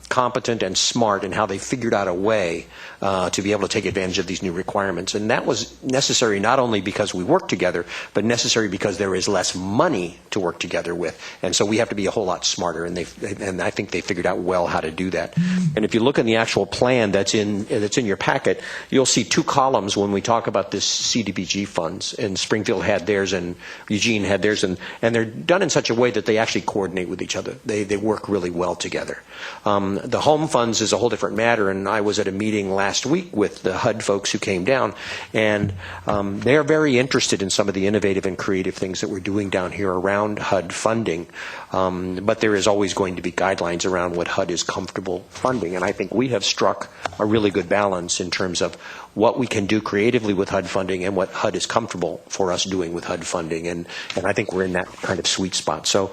competent and smart in how they figured out a way to be able to take advantage of these new requirements. And that was necessary not only because we worked together, but necessary because there is less money to work together with. And so we have to be a whole lot smarter, and I think they figured out well how to do that. And if you look in the actual plan that's in your packet, you'll see 2 columns when we talk about this CDBG funds. And Springfield had theirs and Eugene had theirs, and they're done in such a way that they actually coordinate with each other. They work really well together. The home funds is a whole different matter, and I was at a meeting last week with the HUD folks who came down, and they're very interested in some of the innovative and creative things that we're doing down here around HUD funding. But there is always going to be guidelines around what HUD is comfortable funding, and I think we have struck a really good balance in terms of what we can do creatively with HUD funding and what HUD is comfortable for us doing with HUD funding, and I think we're in that kind of sweet spot. So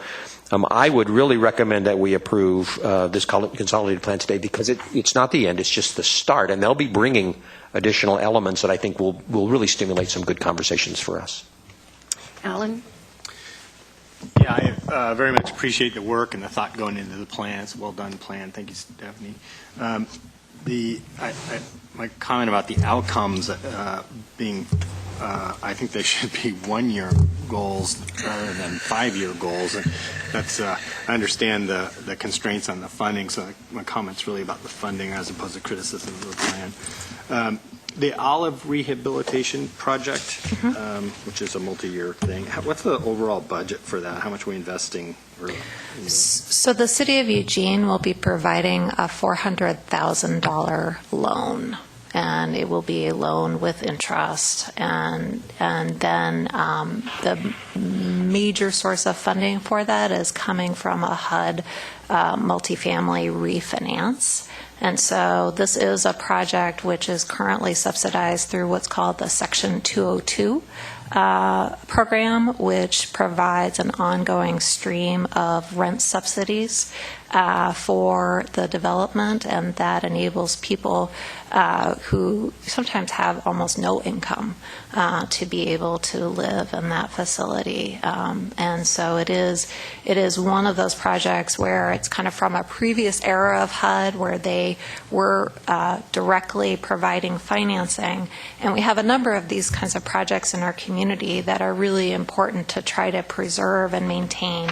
I would really recommend that we approve this consolidated plan today, because it's not the end, it's just the start, and they'll be bringing additional elements that I think will really stimulate some good conversations for us. Alan? Yeah, I very much appreciate the work and the thought going into the plan. It's a well-done plan. Thank you, Stephanie. My comment about the outcomes being, I think they should be 1-year goals rather than 5-year goals. And that's, I understand the constraints on the funding, so my comment's really about the funding as opposed to criticism of the plan. The Olive Rehabilitation Project, which is a multi-year thing, what's the overall budget for that? How much are we investing? So the City of Eugene will be providing a $400,000 loan. and it will be a loan with interest. And then the major source of funding for that is coming from a HUD multifamily refinance. And so this is a project which is currently subsidized through what's called the Section 202 program, which provides an ongoing stream of rent subsidies for the development, and that enables people who sometimes have almost no income to be able to live in that facility. And so it is one of those projects where it's kind of from a previous era of HUD where they were directly providing financing. And we have a number of these kinds of projects in our community that are really important to try to preserve and maintain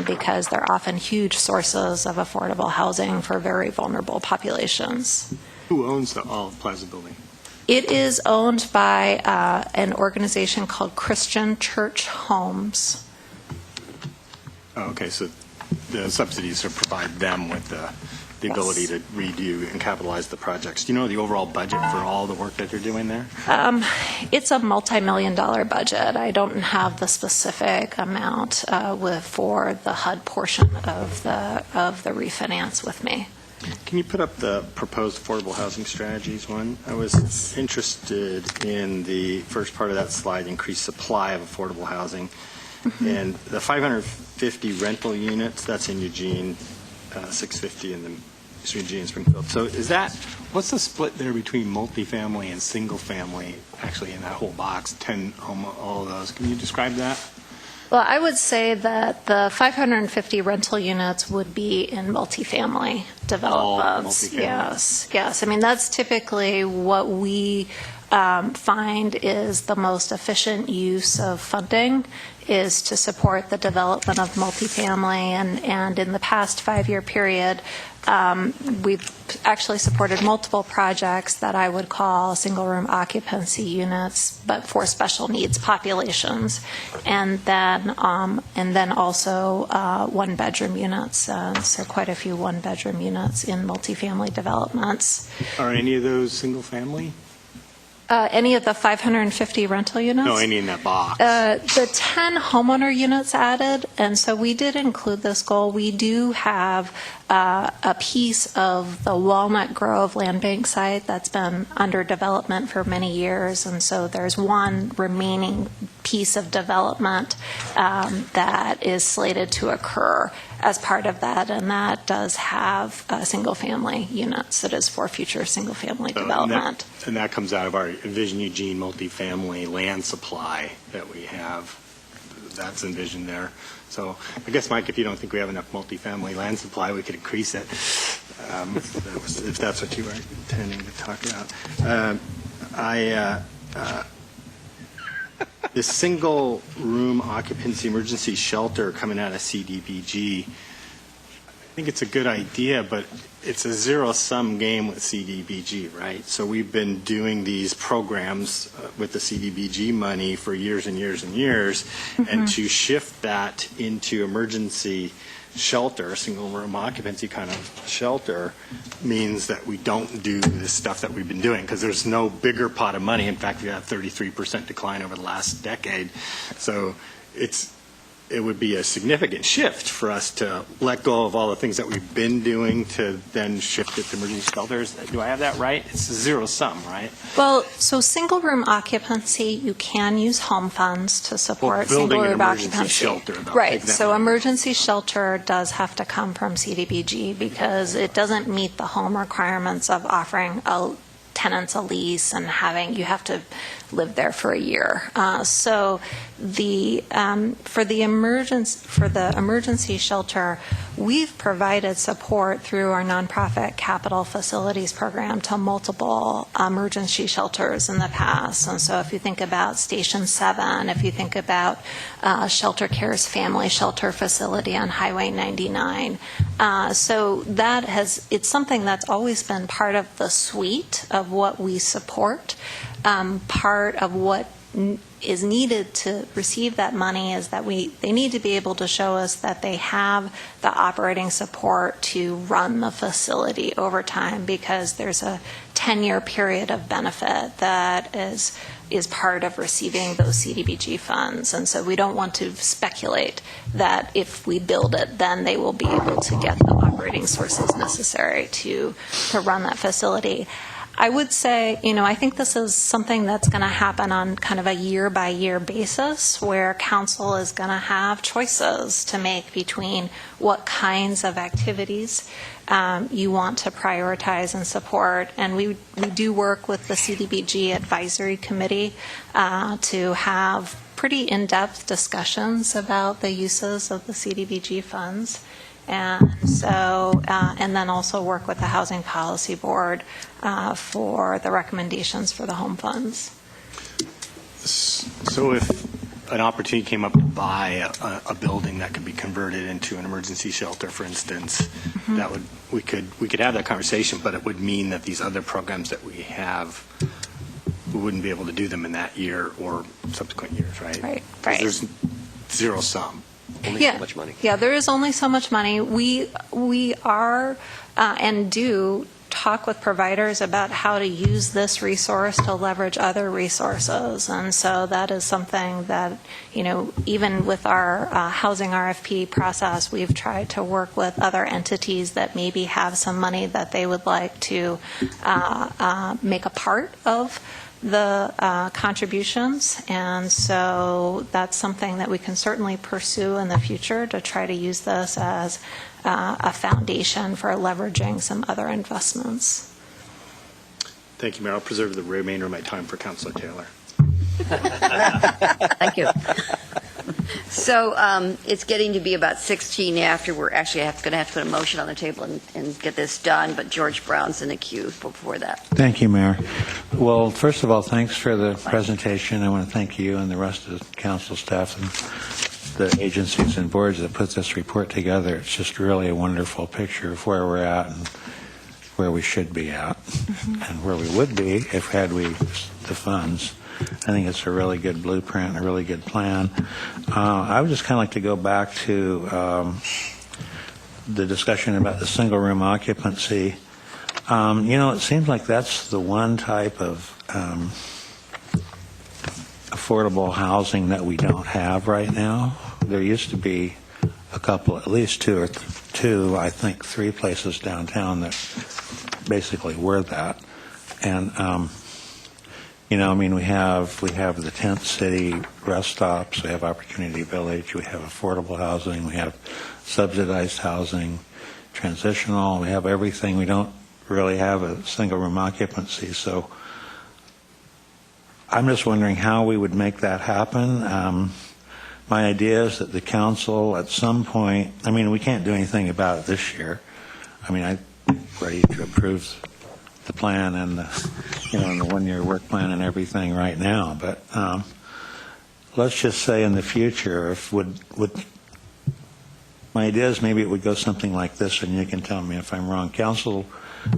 because they're often huge sources of affordable housing for very vulnerable populations. Who owns the Olive Plaza building? It is owned by an organization called Christian Church Homes. Oh, okay, so the subsidies to provide them with the ability to redo and capitalize the projects. Do you know the overall budget for all the work that they're doing there? It's a multi-million-dollar budget. I don't have the specific amount for the HUD portion of the refinance with me. Can you put up the proposed affordable housing strategies one? I was interested in the first part of that slide, increased supply of affordable housing. Mm-hmm. And the 550 rental units, that's in Eugene, 650 in the Eugene and Springfield. So what's the split there between multifamily and single family, actually in that whole box, 10, all of those? Can you describe that? Well, I would say that the 550 rental units would be in multifamily developments. Multifamily. Yes. I mean, that's typically what we find is the most efficient use of funding is to support the development of multifamily. And in the past 5-year period, we've actually supported multiple projects that I would call single-room occupancy units, but for special needs populations, and then also one-bedroom units. So quite a few one-bedroom units in multifamily developments. Are any of those single-family? Any of the 550 rental units? No, any in that box. The 10 homeowner units added, and so we did include this goal. We do have a piece of the Walnut Grove Land Bank site that's been under development for many years, and so there's one remaining piece of development that is slated to occur as part of that, and that does have single-family units. It is for future single-family development. And that comes out of our Envision Eugene multifamily land supply that we have. That's envisioned there. So I guess, Mike, if you don't think we have enough multifamily land supply, we could increase it, if that's what you were intending to talk about. This single room occupancy emergency shelter coming out of CDBG, I think it's a good idea, but it's a zero-sum game with CDBG, right? So we've been doing these programs with the CDBG money for years and years and years, mm-hmm. and to shift that into emergency shelter, single-room occupancy kind of shelter, means that we don't do this stuff that we've been doing because there's no bigger pot of money. In fact, we have 33% decline over the last decade. So it would be a significant shift for us to let go of all the things that we've been doing to then shift it to emergency shelters. Do I have that right? It's zero sum, right? Well, so single room occupancy, you can use home funds to support single room occupancy. Shelter, right. So emergency shelter does have to come from CDBG because it doesn't meet the home requirements of offering tenants a lease and you have to live there for a year. So for the emergency shelter, we've provided support through our nonprofit capital facilities program to multiple emergency shelters in the past. And so if you think about Station 7, if you think about Shelter Care's family shelter facility on Highway 99, so it's something that's always been part of the suite of what we support. part of what is needed to receive that money is that they need to be able to show us that they have the operating support to run the facility over time, because there's a 10-year period of benefit that is part of receiving those CDBG funds. And so we don't want to speculate that if we build it, then they will be able to get the operating sources necessary to run that facility. I would say, I think this is something that's going to happen on kind of a year-by-year basis, where council is going to have choices to make between what kinds of activities you want to prioritize and support. And we do work with the CDBG Advisory Committee to have pretty in-depth discussions about the uses of the CDBG funds. And so, and then also work with the Housing Policy Board for the recommendations for the home funds. So if an opportunity came up to buy a building that could be converted into an emergency shelter, for instance, that would we could have that conversation, but it would mean that these other programs that we have, we wouldn't be able to do them in that year or subsequent years, right? Right. There's zero sum. Only so much money. Yeah, there is only so much money. We are and do talk with providers about how to use this resource to leverage other resources. And so that is something that, even with our housing RFP process, we've tried to work with other entities that maybe have some money that they would like to make a part of the contributions. And so that's something that we can certainly pursue in the future to try to use this as a foundation for leveraging some other investments. Thank you, Mayor. I'll preserve the remainder of my time for Councilor Taylor. Thank you. So it's getting to be about 16 after. We're actually going to have to put a motion on the table and get this done, but George Brown's in the queue before that. Thank you, Mayor. Well, first of all, thanks for the presentation. I want to thank you and the rest of the council staff and the agencies and boards that put this report together. It's just really a wonderful picture of where we're at and where we should be at, and where we would be if had we the funds. I think it's a really good blueprint, a really good plan. I would just kind of like to go back to the discussion about the single room occupancy. It seems like that's the one type of affordable housing that we don't have right now. There used to be a couple, at least two, I think 3 places downtown that basically were that. And we have the tent city rest stops, we have Opportunity Village, we have affordable housing, we have subsidized housing, transitional, we have everything. We don't really have a single room occupancy. So I'm just wondering how we would make that happen. My idea is that the council at some point, we can't do anything about it this year. I'm ready to approve the plan and the, and the one-year work plan and everything right now. But let's just say in the future, if my idea is maybe it would go something like this, and you can tell me if I'm wrong. Council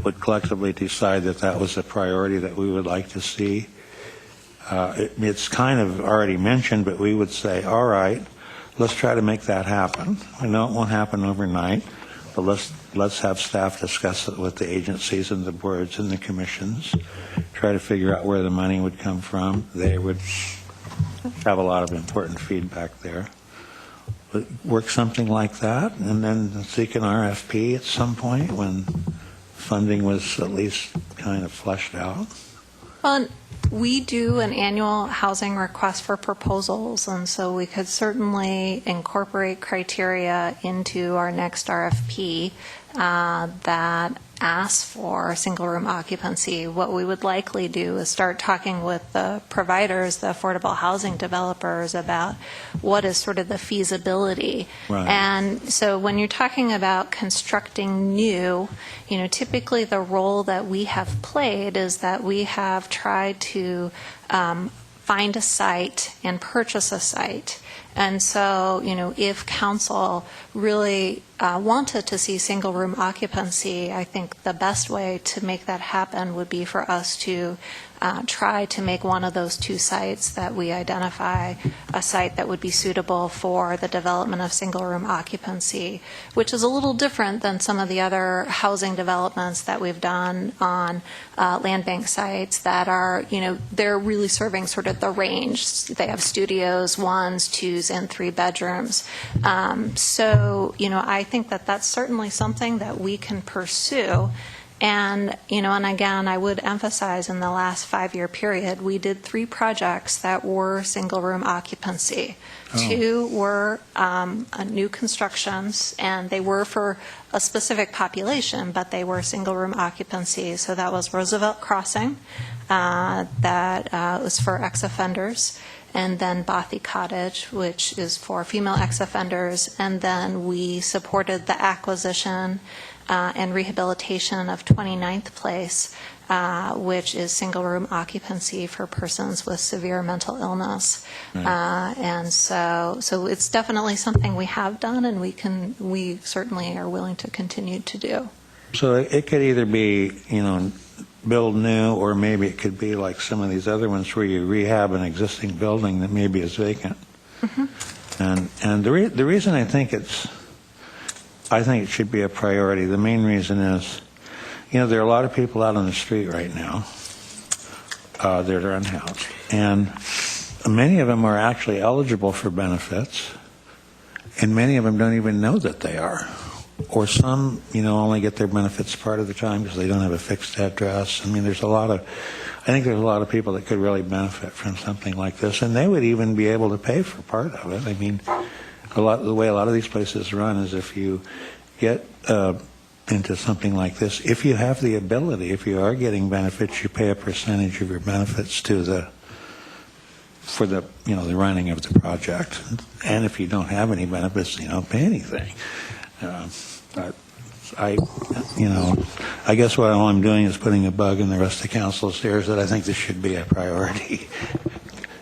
would collectively decide that that was a priority that we would like to see. It's kind of already mentioned, but we would say, all right, let's try to make that happen. I know it won't happen overnight, but let's have staff discuss it with the agencies and the boards and the commissions, try to figure out where the money would come from. They would have a lot of important feedback there. But work something like that, and then seek an RFP at some point when funding was at least kind of fleshed out. Well, we do an annual housing request for proposals, and so we could certainly incorporate criteria into our next RFP that asks for single room occupancy. What we would likely do is start talking with the providers, the affordable housing developers, about what is sort of the feasibility. Right. And so when you're talking about constructing new, typically the role that we have played is that we have tried to find a site and purchase a site. And so, if council really wanted to see single-room occupancy, I think the best way to make that happen would be for us to try to make one of those two sites that we identify a site that would be suitable for the development of single-room occupancy, which is a little different than some of the other housing developments that we've done on land bank sites that are, they're really serving sort of the range. They have studios, 1s, 2s, and 3 bedrooms. So, I think that that's certainly something that we can pursue. And, and again, I would emphasize in the last 5-year period, we did 3 projects that were single-room occupancy. 2 were new constructions, and they were for a specific population, but they were single-room occupancy. So that was Roosevelt Crossing, that was for ex-offenders, and then Bothy Cottage, which is for female ex-offenders, and then we supported the acquisition and rehabilitation of 29th Place, which is single-room occupancy for persons with severe mental illness. And so it's definitely something we have done, and we certainly are willing to continue to do. So it could either be, build new, or maybe it could be like some of these other ones where you rehab an existing building that maybe is vacant. Mm-hmm. And the reason I think it should be a priority, the main reason is, there are a lot of people out on the street right now that are unhoused, and many of them are actually eligible for benefits, and many of them don't even know that they are. Or some, only get their benefits part of the time because they don't have a fixed address. I think there's a lot of people that could really benefit from something like this, and they would even be able to pay for part of it. I mean, the way a lot of these places run is if you get into something like this, if you have the ability, if you are getting benefits, you pay a percentage of your benefits for the running of the project. And if you don't have any benefits, you don't pay anything. But I guess what all I'm doing is putting a bug in the rest of council's ears that I think this should be a priority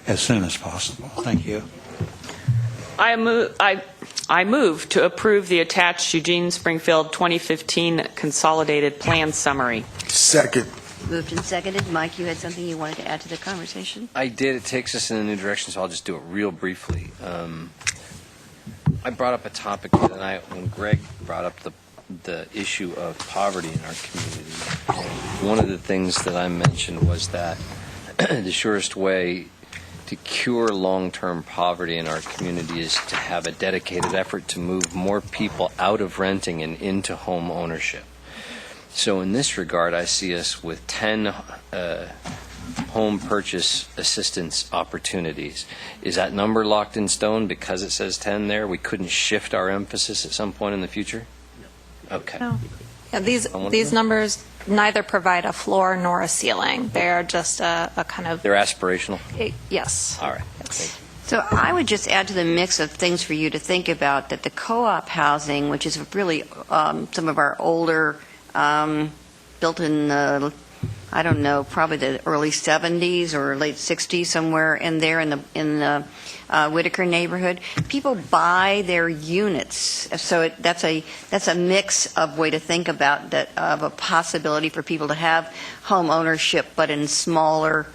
as soon as possible. Thank you. I move to approve the attached Eugene Springfield 2015 Consolidated Plan Summary. Second. Moved and seconded. Mike, you had something you wanted to add to the conversation? I did. It takes us in a new direction, so I'll just do it real briefly. I brought up a topic tonight when Greg brought up the issue of poverty in our community. And one of the things that I mentioned was that the surest way to cure long-term poverty in our community is to have a dedicated effort to move more people out of renting and into home ownership. So in this regard, I see us with 10 home purchase assistance opportunities. Is that number locked in stone because it says 10 there? We couldn't shift our emphasis at some point in the future? Okay. No. Yeah, these numbers neither provide a floor nor a ceiling. They are just a kind of... They're aspirational? Yes. All right. Yes. So I would just add to the mix of things for you to think about that the co-op housing, which is really some of our older, built in I don't know, probably the early 70s or late 60s, somewhere in there in the Whitaker neighborhood. People buy their units, so that's a mix of way to think about that, of a possibility for people to have home ownership, but in smaller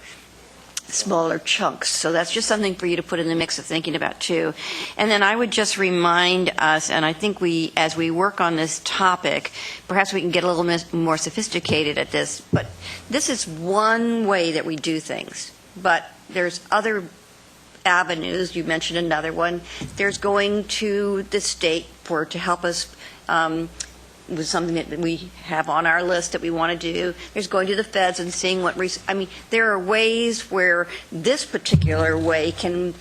chunks. So that's just something for you to put in the mix of thinking about too. And then I would just remind us, and I think as we work on this topic, perhaps we can get a little more sophisticated at this, but this is one way that we do things. But there's other avenues. You mentioned another one. There's going to the state to help us with something that we have on our list that we want to do. There's going to the feds and seeing there are ways where this particular way can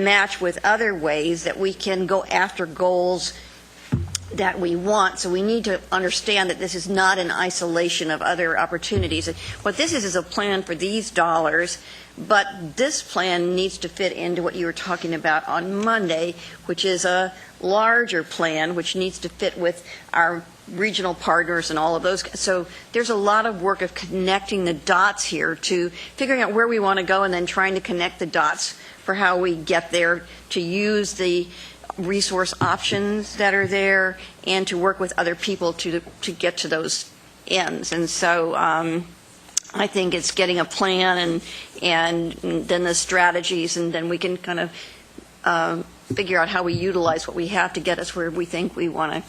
match with other ways that we can go after goals that we want. So we need to understand that this is not in isolation of other opportunities. What this is a plan for these dollars, but this plan needs to fit into what you were talking about on Monday, which is a larger plan, which needs to fit with our regional partners and all of those. So there's a lot of work of connecting the dots here to figuring out where we want to go and then trying to connect the dots for how we get there, to use the resource options that are there and to work with other people to get to those ends. And so I think it's getting a plan and then the strategies, and then we can kind of figure out how we utilize what we have to get us where we think we want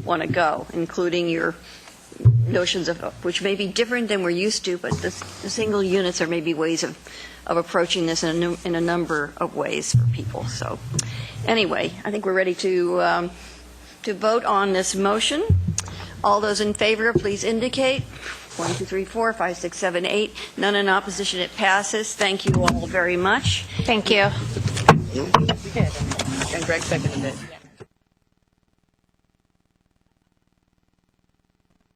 to go, including your notions of which may be different than we're used to, but the single units are maybe ways of approaching this in a number of ways for people. So anyway, I think we're ready to vote on this motion. All those in favor, please indicate. 1, 2, 3, 4, 5, 6, 7, 8. None in opposition. It passes. Thank you all very much. Thank you. And Greg seconded it.